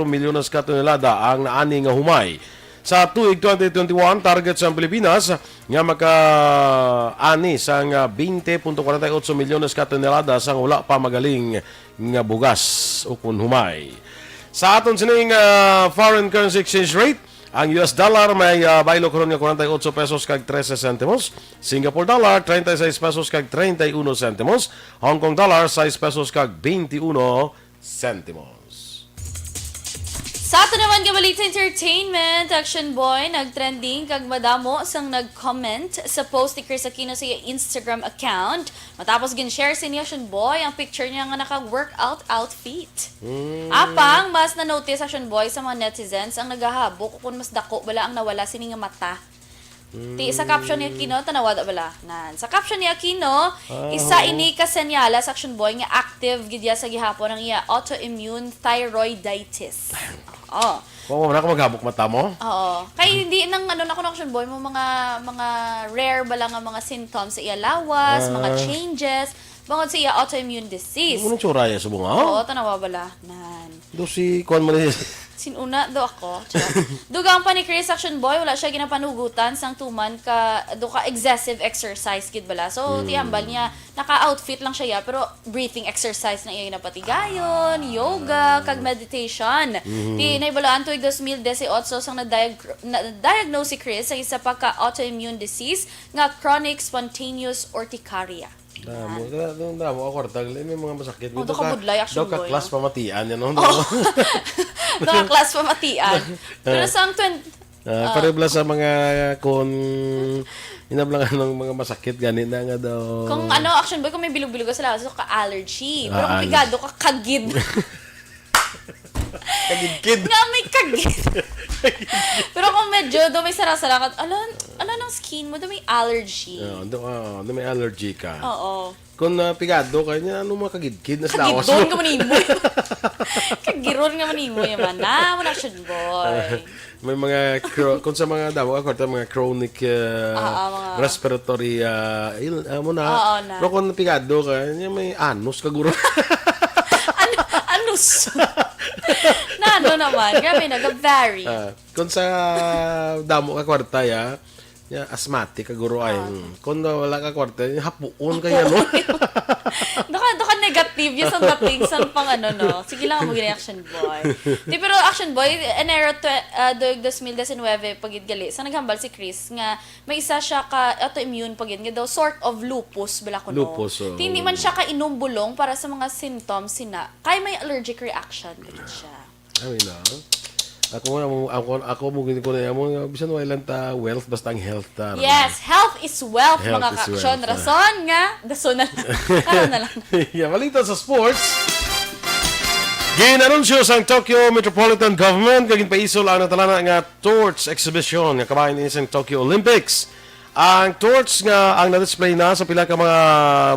milyones ka tonelada ang naani nga humay. Sa tuig 2021, target sa Pilipinas nga maka-ani sang 20.48 milyones ka tonelada sang wala pa magaling nga bugas o kun humay. Sa aton sining foreign currency exchange rate, ang US dollar may baylo karon nga 48 pesos kag 13 centimos, Singapore dollar 36 pesos kag 31 centimos, Hong Kong dollar 6 pesos kag 21 centimos.
Sa ato naman Balita Entertainment, Action Boy, nagtrending kag madamo sang nag-comment sa post ni Chris Aquino sa Instagram account. Matapos gin-share si Action Boy ang picture niya nga naka-workout outfit. Apang, mas na-notice Action Boy sa mga netizens ang nagahabok kung mas dako bala ang nawala sini nga mata. Sa caption ni Aquino, tanawad bala. Sa caption ni Aquino, isa ini kasenyala sa Action Boy nga active gidya sa gihapon ang iya autoimmune thyroiditis.
Kung wala ka maghabok mata mo?
Oo. Kaya hindi nang Action Boy mo mga rare bala nga mga symptoms sa iya lawas, mga changes, bangod sa iya autoimmune disease.
Ano tsura ya sa bunga?
Oo, tanawa bala.
Do si Kwan mo
Sinuna do ako. Dugang pa ni Chris Action Boy, wala siya ginapanugutan sang tuman ka excessive exercise gid bala. So tihambal niya naka-outfit lang siya pero breathing exercise na iya napatigayon, yoga, kag meditation. Di naibalaan tuig 2018 sang na-diagnose si Chris sa isa pa ka autoimmune disease nga chronic spontaneous urticaria.
Damo ako kwartag may mga masakit.
Do ka budlay Action Boy.
Do ka class pamatian yan.
Do ka class pamatian. Pero sang
parebla sa mga kung inablangan ng mga masakit ganit na nga daw.
Kung Action Boy, kung may bilog-bilog ka sa lawas, ka allergy. Pero kung pigado ka kagid.
Kagid-kid.
Nga may kagid. Pero kung medyo may sara-sara ka, ano ng skin mo, may allergy.
May allergy ka.
Oo.
Kung pigado ka niya, ano mga kagid-kid na sa lawas mo?
Kagidon ka manimo. Kagiron ka manimo yaman. Wala Action Boy.
May mga, kung sa mga daw, mga chronic
mga
respiratory mo na.
Oo na.
Pero kung pigado ka, may anus kaguro.
Anus? Naman. Grabe, nag-vary.
Kung sa damo ka kwarta, asthmatic kaguro ay. Kung wala ka kwarta, hapuon kaya, no?
Doka negative yung sa dating sa pang Sige lang mo Action Boy. Pero Action Boy, enero 2019 pagidgali. Sa naghambal si Chris nga may isa siya ka autoimmune pagid nga daw sort of lupus bala kuno.
Lupus.
Hindi man siya ka inumbulong para sa mga symptoms sina. Kay may allergic reaction gid siya.
Ay na. Ako mo gini ko na mo bisan wala ta wealth basta ang health ta.
Yes, health is wealth mga ka-action. Rason nga, dason na lang.
Balita sa sports. Ginanunsyo sa Tokyo Metropolitan Government kagin paisol ang natalana nga torch exhibition nga kabahin ni sa Tokyo Olympics. Ang torch nga ang na-display na sa pila ka mga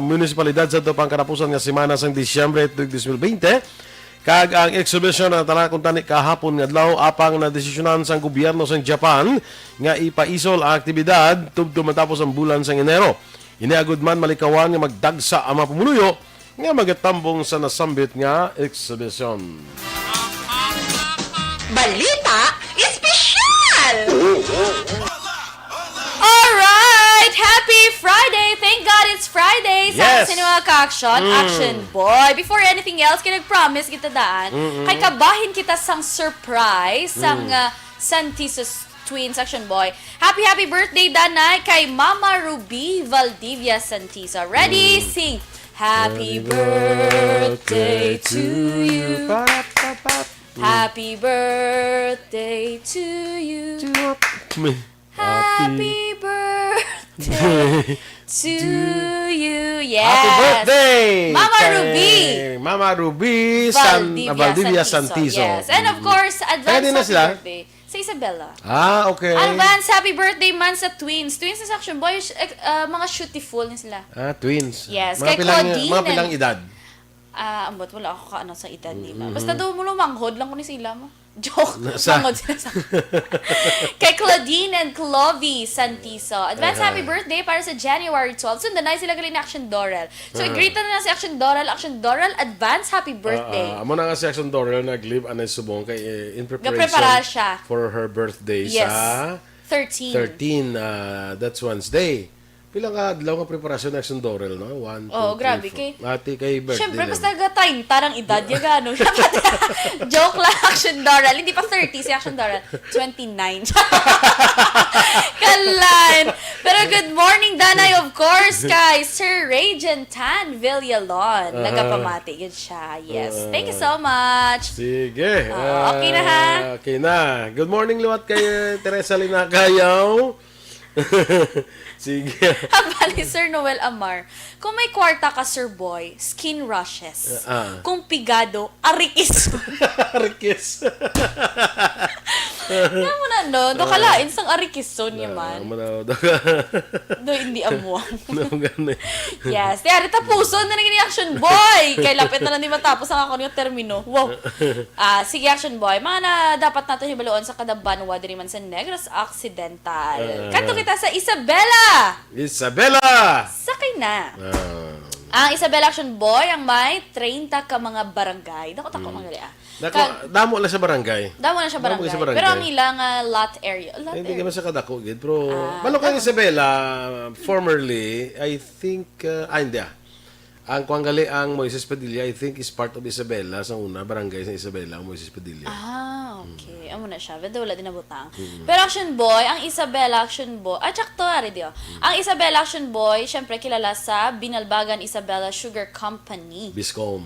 munisipalidad sa pang katapusan nga semana sa Disyembre 2020. Kag ang exhibition na talakon tani kahapon nga adlaw apang na desisyonan sang gobyerno sang Japan nga ipaisol ang aktibidad tubto matapos ang bulan sang Enero. Iniagud man malikawan nga magdagsa ang mga pumunuyo nga magatambong sa nasambit nga exhibition.
Balita espesyal!
Alright! Happy Friday! Thank God it's Friday! Sa Sinua Ka-Action, Action Boy. Before anything else, kinag-promise kita daan. Kay kabahin kita sang surprise sang Santisos Twins Action Boy. Happy birthday, Danay, kay Mama Ruby Valdivia Santisa. Ready? Sing! Happy birthday to you. Happy birthday to you. Happy birthday to you. Yes.
Happy birthday!
Mama
kay
Ruby.
Mama Ruby Valdivia Santiso.
Yes. And of course, advance
na
happy
sila?
birthday sa Isabella.
Okay.
Advance happy birthday man sa Twins. Twins is Action Boy. Mga shootiful ni sila.
Twins.
Yes.
Mga
Kay
pilang,
Claudine.
mga pilang edad.
Ambot, wala ako kaano sa edad nila. Basta daw mo lumanghod lang ko ni sila mo. Joke. Manghod sila sa kay Claudine and Clovie Santiso. Advance happy birthday para sa January 12. Sundan na sila galing na Action Doral. So, i-greet na si Action Doral. Action Doral, advance happy birthday.
Amo na nga si Action Doral nag-live anay subong kay in preparation
Ga-prepara siya.
for her birthday
Yes.
sa
13.
That's Wednesday. Pila nga adlaw nga preparasyon ng Action Doral, no? 1, 2, 3,
grabe
4. Ati kay birthday.
Siyempre,
lang.
basta ga-time, tarang edad, yung gano'n. Joke lang, Action Doral. Hindi pa 30 si Action Doral. 29. Kalan. Pero good morning, Danay, of course, kay Sir Rajan Tan Villalon. Nagapamati, yun siya. Yes. Thank you so much.
Sige.
Okay na, ha?
Okay na. Good morning, luwat kay Teresa Linakayaw. Sige.
Haba ni Sir Noel Amar, kung may kwarta ka, Sir Boy, skin rushes. Kung pigado, arikis.
Arikis.
Kaya mo na, no? Do kalain sang arikison niya man. Do hindi amuang. Yes. Tiyari, tapuson na naging Action Boy. Kay lapit na lang di matapos ang ako yung termino. Wow. Sige, Action Boy. Mga na dapat natin hibaloon sa Kadabanwa, diri man sa Negros Occidental. Kanto kita sa Isabela. Sakay na. Ang Isabela Action Boy, ang may 30 ka mga barangay. Dako mga gali
Damo lang sa barangay.
Damo na siya barangay. Pero ang ilang lot area.
Hindi naman sa kadako, gid. Pero, balo kang Isabela, formerly, I think, hindi ang kuanggali ang Moises Padilla, I think, is part of Isabela. Sa una, barangay sa Isabela, ang Moises Padilla.
Okay. Amo na siya. Pero wala din nabutang. Pero Action Boy, ang Isabela Action Boy, tsakto, dio. Ang Isabela Action Boy, syempre kilala sa Binalbagan Isabela Sugar Company.
Biscom.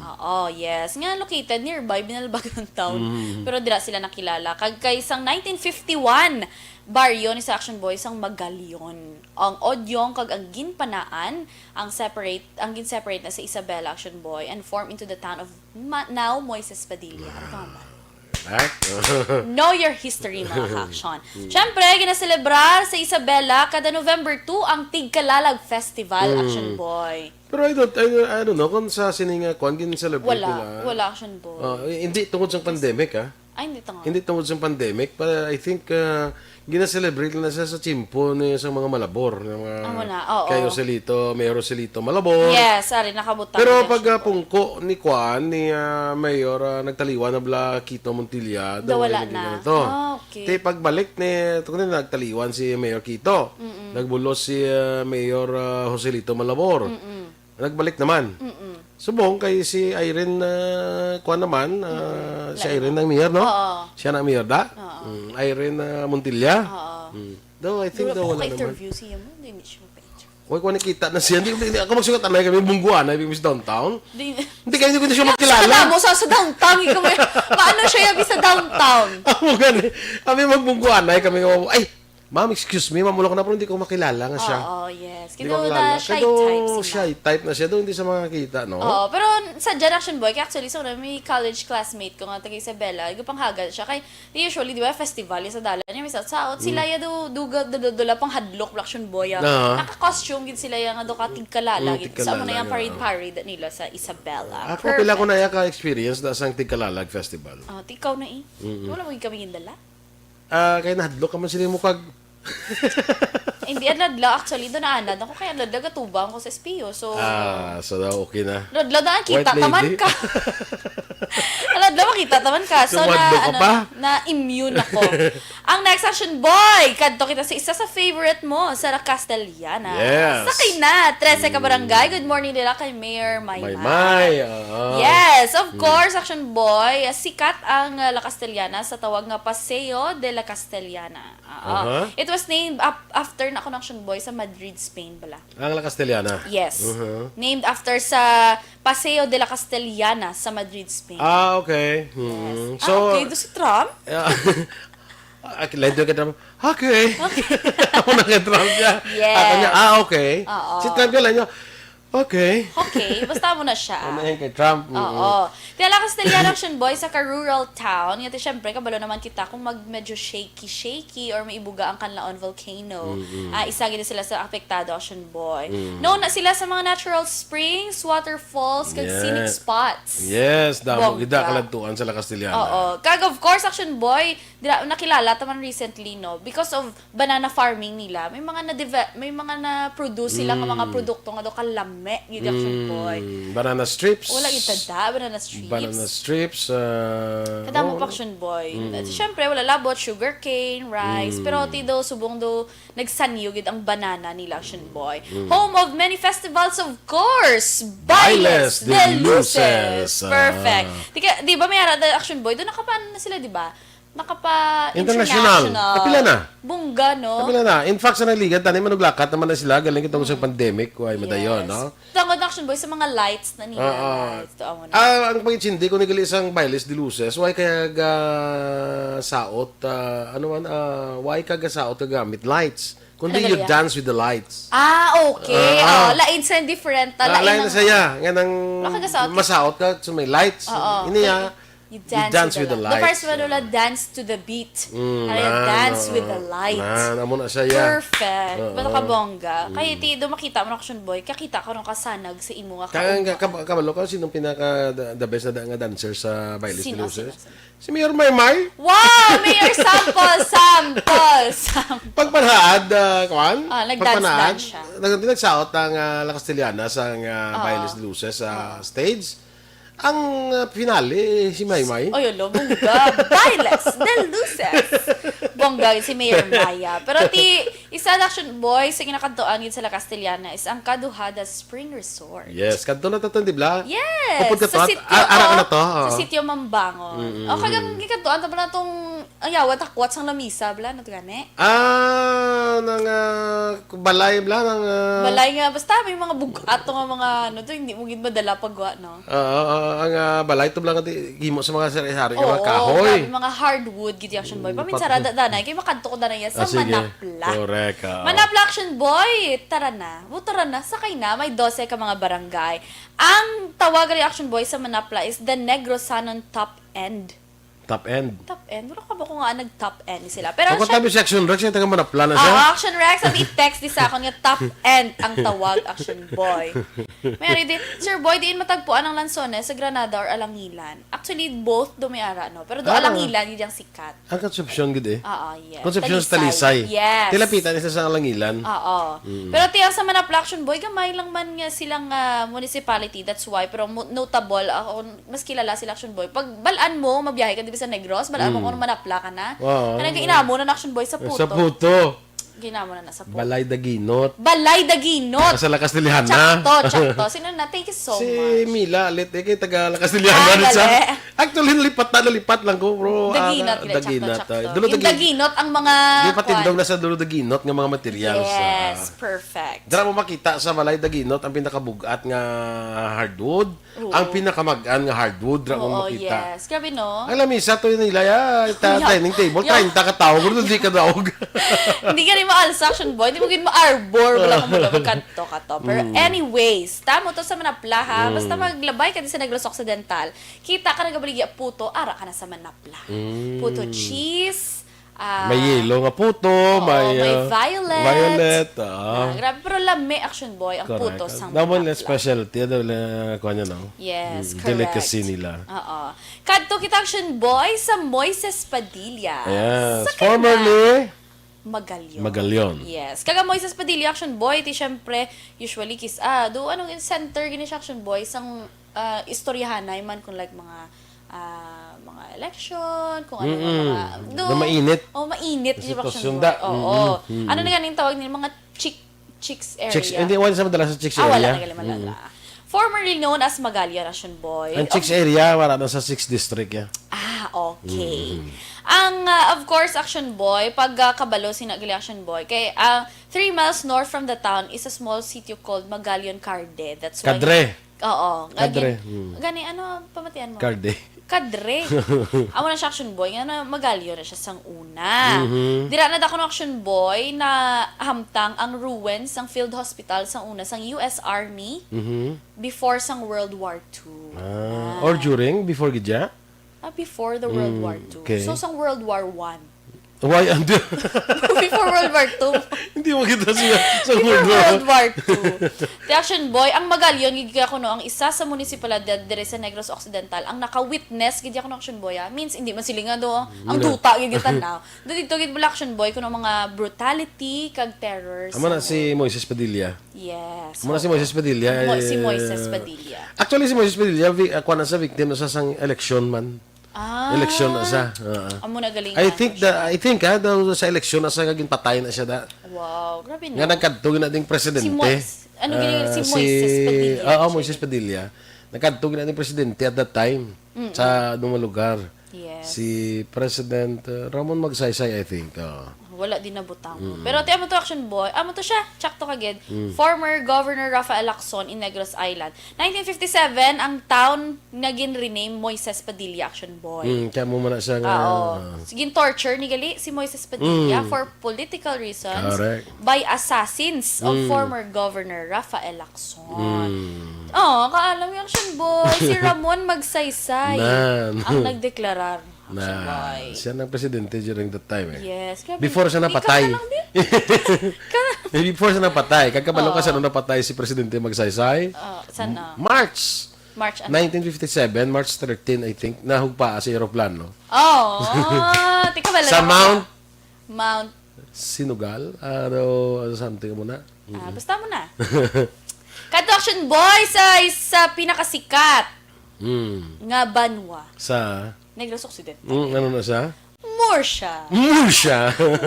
Yes. Nga located nearby Binalbagan Town. Pero dira sila nakilala. Kag isang 1951, baryo ni sa Action Boy sang Magalyon. Ang Odyong kag ang Ginpanaan ang gin-separate na sa Isabela Action Boy and form into the town of now Moises Padilla. Tama. Know your history, mga ka-action. Siyempre, ginaselebrar sa Isabela kada November 2 ang Tigkalalag Festival, Action Boy.
Pero I don't know kung sa sininga kung gin-celebrate nila.
Wala Action Boy.
Hindi tungkol sa pandemic, Hindi tungkol sa pandemic, but I think gina-celebrate na siya sa Chimpo sa mga Malabor. Kay Joselito, Mayor Joselito Malabor.
Yes, ari nakabutang.
Pero pag pungko ni Juan, ni Mayor, nagtaliwan na bla Quito Montilla.
Wala na.
Okay. Kaya pagbalik nagtaliwan si Mayor Quito. Nagbulos si Mayor Joselito Malabor. Nagbalik naman. Subong kay si Irene Juan naman, si Irene ng Mayor, no? Siya ng Mayor da? Irene Montilla. Though I think daw wala naman.
Interview siya mo, hindi siya
Huwag ko nakita na siya. Hindi ako magsukat na kami bungguan na ibig downtown. Hindi kayo hindi ko siya magkilala.
Sa mo sa downtown. Paano siya yabi sa downtown?
Ako gani. Kami magbungguan na kami. Ay, Ma'am, excuse me, mamulok ko na pero hindi ko makilala nga siya.
Oo, yes.
Hindi ko
Kito
makilala.
na shy
Kado,
type sila.
shy type na siya. Doon hindi sa mga kita, no?
Oo, pero sa Action Boy, kaya actually, so may college classmate ko nga, taga Isabela, pang hagal siya. Kay, usually, di ba, festival, yung sa dalan niya, may sa sila ya dula pang hadlok, Action Boy. Naka-costume, gid sila yung do katig kalala. Sa mo na yung parade nila sa Isabela.
Ako, pila ko na ka-experience na sang Tigkalalag Festival.
Tikaw na Wala mo kami yung dala.
Kaya nahadlok ka man sila mo kag...
Hindi, adladla. Actually, doon naanad ako. Kaya adladla gatubang ko sa SPO. So,
so daw okay na.
adladla na kita,
White
taman
lady.
ka. Adladla makita, taman ka. So,
Tumadlo ka pa?
na-immune ako. Ang next Action Boy, kadto kita sa isa sa favorite mo, sa Castellana.
Yes.
Sakay na, 13 ka barangay. Good morning nila kay Mayor Maymay.
May.
Yes, of course, Action Boy. Sikat ang La Castellana sa tawag nga Paseo de la Castellana. It was named after na ako ng Action Boy sa Madrid, Spain bala.
Ang La Castellana?
Yes. Named after sa Paseo de la Castellana sa Madrid, Spain.
Okay.
Yes.
So,
okay. Doon si Trump?
Lain doon ka Trump. Okay. Ako na kay Trump niya.
Yes.
Ako niya, okay.
Oo.
Si Trump ka lang niya, okay.
Okay, basta mo na siya.
Ano yan kay Trump?
Oo. Tiyala Castellana Action Boy sa ka-rural town. Yun, syempre, kabalo naman kita kung medyo shaky or may ibuga ang Canlaon volcano. Isa gina sila sa apektado Action Boy. Known na sila sa mga natural springs, waterfalls, kag scenic spots.
Yes, damo.
Bongga.
Gida kalantuan sa La Castellana.
Oo. Kag of course, Action Boy, nakilala taman recently, no? Because of banana farming nila, may mga na-produce sila ng mga produkto nga do kalame, yung Action Boy.
Banana strips.
Wala itada, banana strips.
Banana strips.
Kadamo pa Action Boy. At syempre, wala labot, sugarcane, rice. Pero tido, subong do, nagsanyo gid ang banana nila Action Boy. Home of many festivals, of course! Bailes de Luces! Perfect. Di ba may arada Action Boy? Doon nakapaan na sila, di ba?
International. Kapila na.
Bungga, no?
Kapila na. In fact, sa naligan, tanay manuglakat naman na sila. Galing itong sa pandemic. Kuhay madayon, no?
Tangod na Action Boy sa mga lights na nila.
Ang pangitsindi ko nigali isang Bailes de Luces, why kaya saot, why kaya saot kagamit lights? Kundi you dance with the lights.
Okay. Lain sa different.
Lain na saya. Nga nang masaot ka, so may lights. Iniya,
you dance with the lights. The first one wala dance to the beat. Dance with the lights.
Amo na saya.
Perfect. Bata ka bongga. Kaya do makita mo na Action Boy, kakita ko nung kasanag sa imo nga
kabalo ka, sinong pinaka the best na dancer sa Bailes de Luces?
Sino?
Si Mayor Maymay.
Wow! Mayor Sample!
Pagpanahad, kawan?
Nag-dance siya.
Nagsaot ang La Castellana sa Bailes de Luces sa stage. Ang finale, si Maymay.
Oy, bongga. Bailes de Luces. Bongga si Mayor Maya. Pero isa Action Boy sa kinakantoan yun sa La Castellana is ang Kaduhada Spring Resort.
Yes, kanto na tatang, di ba?
Yes!
Kapag
Sa sitio,
na to.
Sa sitio Mambangon. O kagang gikantoan, tama na itong ayawa, takwat sang lamisa, bla, na ito gani?
Nang balay, bla, nang...
Balay nga, basta may mga bugat nga mga, hindi mo gid madala pagwa, no?
Ang balay, ito lang himo sa mga sari-sari, mga
Oo,
kahoy.
mga hardwood, gid Action Boy. Paminsan, danay, kayo makanto ko danay sa Manapla.
Correct.
Manapla Action Boy, tara na, sakay na, may 12 ka mga barangay. Ang tawag ni Action Boy sa Manapla is the Negros Sanon Top End.
Top end.
Top end? Wala ka ba kung nga nag-top end sila? Pero
kung tabi sa Action Rex, yung taga Manapla na siya.
Action Rex, at i-text di sa akin nga top end ang tawag Action Boy. Mayroon din, Sir Boy, diin matagpuan ang Lanzones sa Granada or Alangilan. Actually, both dumiara, no? Pero do Alangilan, yun yung sikat.
Ang Concepcion, gid eh.
Yes.
Concepcion sa Talisay.
Yes.
Tilapitan isa sa Alangilan.
Pero tiyang sa Manapla Action Boy, gamay lang man nga silang municipality. That's why. Pero notable, mas kilala sila Action Boy. Pag balaan mo, mabiyahe ka, di ba sa Negros, balaan mo kung Manapla ka na. Kanang inamo na Action Boy sa Puto.
Sa Puto.
ginamo na nasa po.
Balay Daginot.
Balay Daginot.
Sa Lakas Tilihan na.
Tsakto. Sino na? Thank you so
Si
much.
Mila, alit kay taga Lakas Tilihan na sa.
gali.
Actually, nalipat lang ko, bro.
Daginot.
Daginot.
Yung Daginot, ang mga...
Di patindog na sa dulo Daginot nga mga materials.
Yes, perfect.
Dara mo makita sa Balay Daginot ang pinakabugat nga hardwood, ang pinakamagaan nga hardwood dara mo
Oo,
makita.
yes. Grabe, no?
Ang lamisa to nila dining table, 30 ka tao, pero hindi ka daog.
Hindi ka rin ma-alsa, action boy. Hindi mo gin ma-arbor. Wala kang mula magkanto ka to. Pero anyways, tamo to sa manapla ha. Basta maglabay ka din sa Negros Occidental. Kita ka nagabaligya puto, ara ka na sa manapla. Puto cheese.
May yellow nga puto, may
violet.
Violet.
Grabe, pero lame, action boy, ang puto sa
Naman
manapla.
na specialty, kuha niya no?
Yes, correct.
Delicacy nila.
Oo. Kadto kita action boy sa Moises Padilla.
Yes.
Sa
Formerly,
Magalyon. Yes. Kaga Moises Padilla action boy, ti syempre usually anong center gini siya action boy sang istoryahanay man kung like mga election, kung ano mga
na mainit.
Mainit yung action
Sitwasyon
boy. Oo. Ano na ganing tawag nila mga chicks area.
Chicks, hindi wala sa madalas sa Chicks
Wala
area.
na malala. Formerly known as Magalyon action boy.
Ang Chicks area, wala na sa 6th district yan.
Okay. Ang, of course, Action Boy, pag kabalo, sinagali Action Boy, kay 3 miles north from the town is a small city called Magalyon Carde. That's why...
Kadre.
Oo.
Kadre.
Gani, ano pamatian mo?
Carde.
Kadre. Amo na siya Action Boy, ano, Magalyon na siya sang una. Dira na dako no Action Boy na hamtang ang ruins ng field hospital sang una sang US Army before sang World War II.
Or during, before gidya?
Before the World War II.
Okay.
So, sang World War I.
Why?
Before World War II.
Hindi mo kita siya sa
Before World War II. The Action Boy, ang Magalyon, gigya ko no, ang isa sa munisipalidad dire sa Negros Occidental, ang naka-witness, gigya ko no Action Boy, means hindi man sila nga do, ang duta, gigya tanaw. Dito, gigya Action Boy, kuno mga brutality, kag terrors.
Amo na si Moises Padilla.
Yes.
Amo na si Moises Padilla.
Si Moises Padilla.
Actually, si Moises Padilla, ako na sa victim na sa sang election man. Election na siya.
Amo na galing.
I think sa election na siya kaging patay na siya da.
Wow, grabe na.
Nga nagkadtog na ding presidente.
Si Moises Padilla.
Moises Padilla. Nagkadtog na ding presidente at that time sa dumang lugar.
Yes.
Si President Ramon Magsaysay, I think.
Wala din nabutang. Pero amo to Action Boy, amo to siya, tsakto kagid. Former Governor Rafael Lacson in Negros Island. 1957, ang town naging rename Moises Padilla Action Boy.
Kaya mo man siya nga.
Siging torture ni gali si Moises Padilla for political reasons.
Correct.
By assassins of former Governor Rafael Lacson. Kaalam yung Action Boy, si Ramon Magsaysay ang nagdeklarar.
Siya ng presidente during that time.
Yes.
Before siya napatay. Before siya napatay. Kagkabalo ka siya nung napatay si Presidente Magsaysay.
Sana?
March 1957, March 13, I think, nahugpa sa aeroplano.
Tika bala.
Sa
Mount
Sinugal? Something mo na.
Basta mo na. Kadto Action Boy sa pinakasikat nga banwa.
Sa
Negros Occidental.
ano na siya?
Morsha.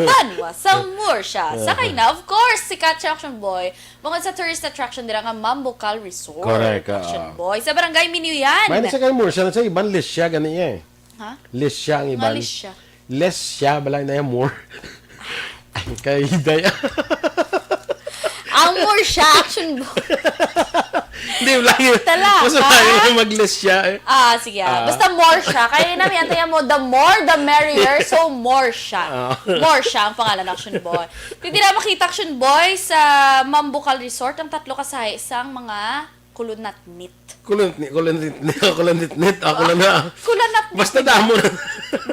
Banwa sa Morsha. Sakay na, of course, si Katcha Action Boy. Bungod sa tourist attraction dira nga Mambucal Resort.
Correct.
Action Boy. Sa Barangay Minuyan.
May nasa kayo Morsha, nasa ibang list siya, ganun niya eh.
Ha?
List siya ang iban.
List siya.
Less siya, balay na yung more. Kaya hiday.
Ang Morsha Action Boy.
Hindi, lagi.
Talaga?
Mas lagi mag-list siya eh.
Sige. Basta more siya. Kaya namin antayan mo, the more, the merrier. So, more siya. More siya ang pangalan ng Action Boy. Hindi na makita Action Boy sa Mambucal Resort. Ang tatlo kasahe isang mga kulunatnit.
Kulanitnit. Basta damo na.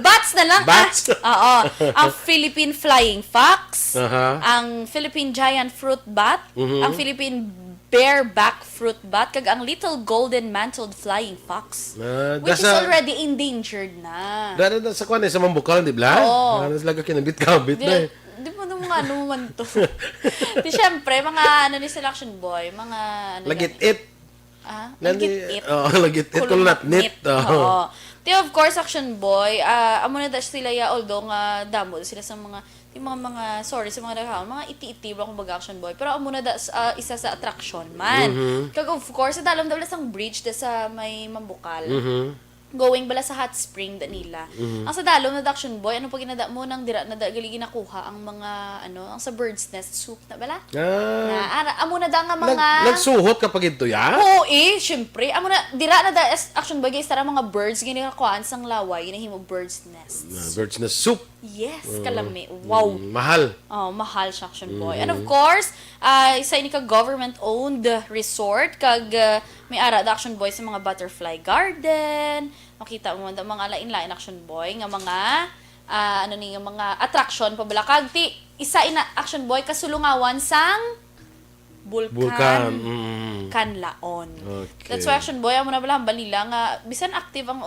Bats na lang.
Bats?
Oo. Ang Philippine Flying Fox.
Uh-huh.
Ang Philippine Giant Fruit Bat. Ang Philippine Bareback Fruit Bat. Kag ang Little Golden Mantled Flying Fox. Which is already endangered na.
Dahil sa kwan sa Mambucal, di ba?
Oo.
Talaga kinabit-kabit na eh.
Di mo nung ano man to. Di syempre, mga ni Selection Boy, mga
Lagit-it.
Lagit-it.
Lagit-it. Kulunatnit.
Oo. Ti of course Action Boy, amo na dash sila ya although nga damo sila sa mga sorry sa mga naghaon, mga iti-iti ba kumbaga Action Boy. Pero amo na da isa sa attraction man. Kag of course dalam sang bridge da sa may Mambukal. Going bala sa hot spring da nila. Ang sa dalom na Action Boy, ano pa ginada mo nang dira na gali ginakuha ang mga ang sa bird's nest soup na bala? Amo na da nga mga
Nagsuhot kapag ito ya?
Oo syempre. Amo na dira na da Action Boy guys tara mga birds ginikakuhaan sang laway ginahimo bird's nest.
Bird's nest soup.
Yes, kalami. Wow.
Mahal.
Oh, mahal siya Action Boy. And of course, isa ini ka government-owned resort kag may ara da Action Boy sa mga butterfly garden. Makita mo da mga lain-lain Action Boy nga mga nga mga attraction pabala kag ti isa ina Action Boy kasulungawan sang Bulkan. Kanlaon.
Okay.
That's why Action Boy amo na bala balila nga bisan active ang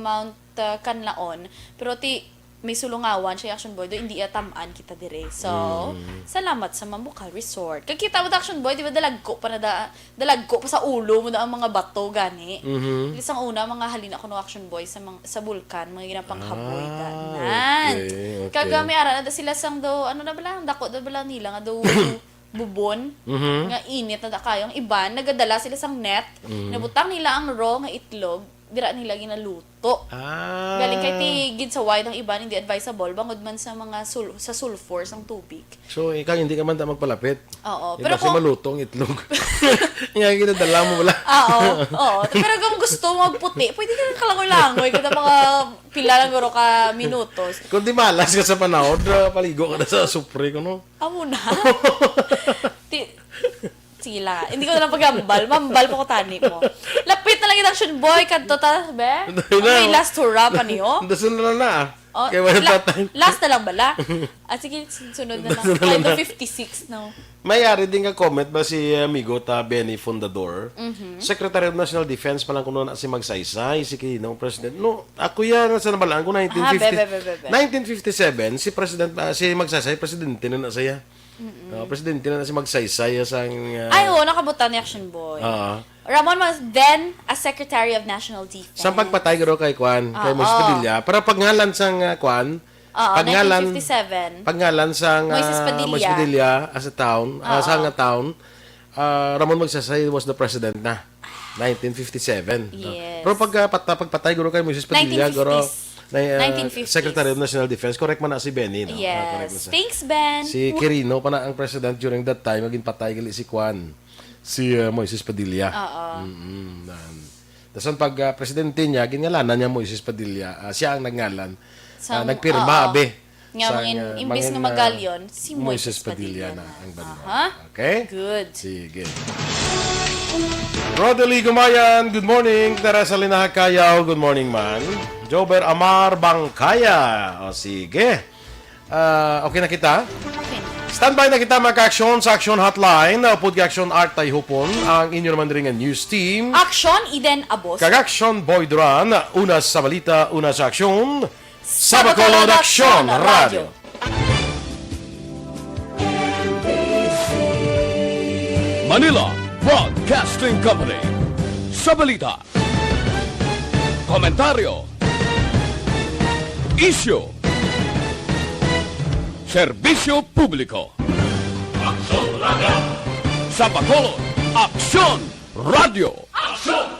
Mount Kanlaon pero ti may sulungawan siya Action Boy do hindi atamaan kita dire. So, salamat sa Mambukal Resort. Kag kita mo Action Boy, di ba dalagko pa sa ulo mo na ang mga bato gani. Isang una mga halina ko no Action Boy sa bulkan, mga ginapang haboy ganan.
Okay.
Kag may ara na sila sang do ano na bala, dako na bala nila nga do bubon nga init na da kayo. Ang iban nagadala sila sang net, nabutang nila ang raw nga itlog. Dira nila ginaluto. Galing kay tigid sa wide ang iba hindi advisable bangod man sa mga sa sulfur sang tubig.
So, ikaw hindi ka man magpalapit.
Oo.
Pero kung malutong itlog. Nga ginadala mo wala.
Oo. Pero kung gusto mo magputi, pwede ka lang kalangoy-langoy kada mga pila lang guro ka minutos.
Kung di malas ka sa panahon, paligo ka na sa supre ko no.
Amo na. Sige lang. Hindi ko na lang pagambal. Mambal po ko tani mo. Lapit na lang yung Action Boy. Kanto ta, be? May last hurrah pa niyo.
Dasun na na.
Kaya wala last na lang bala? Sige, sunod na lang. Ay, 56 now.
Mayari din ka comment ba si amigo ta Benny Fundador? Secretary of National Defense pa lang kuno na si Magsaysay, si Kinong President. No, ako yan sa nabalaan ko 1957 si Magsaysay presidente na saya. Presidente na si Magsaysay sang
ay oo, nakabutan ni Action Boy. Ramon was then a Secretary of National Defense.
Sa pagpatay garo kay Kwan, kay Moises Padilla, para pagngalan sang Kwan,
pangalan 1957.
Pangalan sang
Moises
Padilla as a town, sa nga town, Ramon Magsaysay was the president na 1957.
Yes.
Pero pagpatay garo kay Moises Padilla garo
1950s.
Secretary of National Defense, correct man na si Benny, no?
Yes. Thanks, Ben.
Si Quirino pa na ang president during that time, maging patay gali si Kwan. Si Moises Padilla. Tapos pag presidente niya, ginalanan niya Moises Padilla. Siya ang nagngalan. Nagpirma, abe.
Nga, imbis nga magalyon, si
Moises Padilla na ang banwa. Okay?
Good.
Sige. Rodely Gumayan, good morning. Teresa Linahakayaw, good morning man. Jober Amar Bangkaya. O sige. Okay na kita?
Okay.
Standby na kita mga ka-aksyon sa Action Hotline. Pud ka-aksyon Art Hupon, ang inyo naman rin ang news team.
Action Eden Abos.
Kag-aksyon Boy Duran, una sa balita, una sa aksyon. Sa Bacolod Aksyon Radio.
Manila Broadcasting Company. Sa balita, komentaryo, isyu, serbisyo publiko.
Action Radio!
Sa Bacolod Aksyon Radio.
Action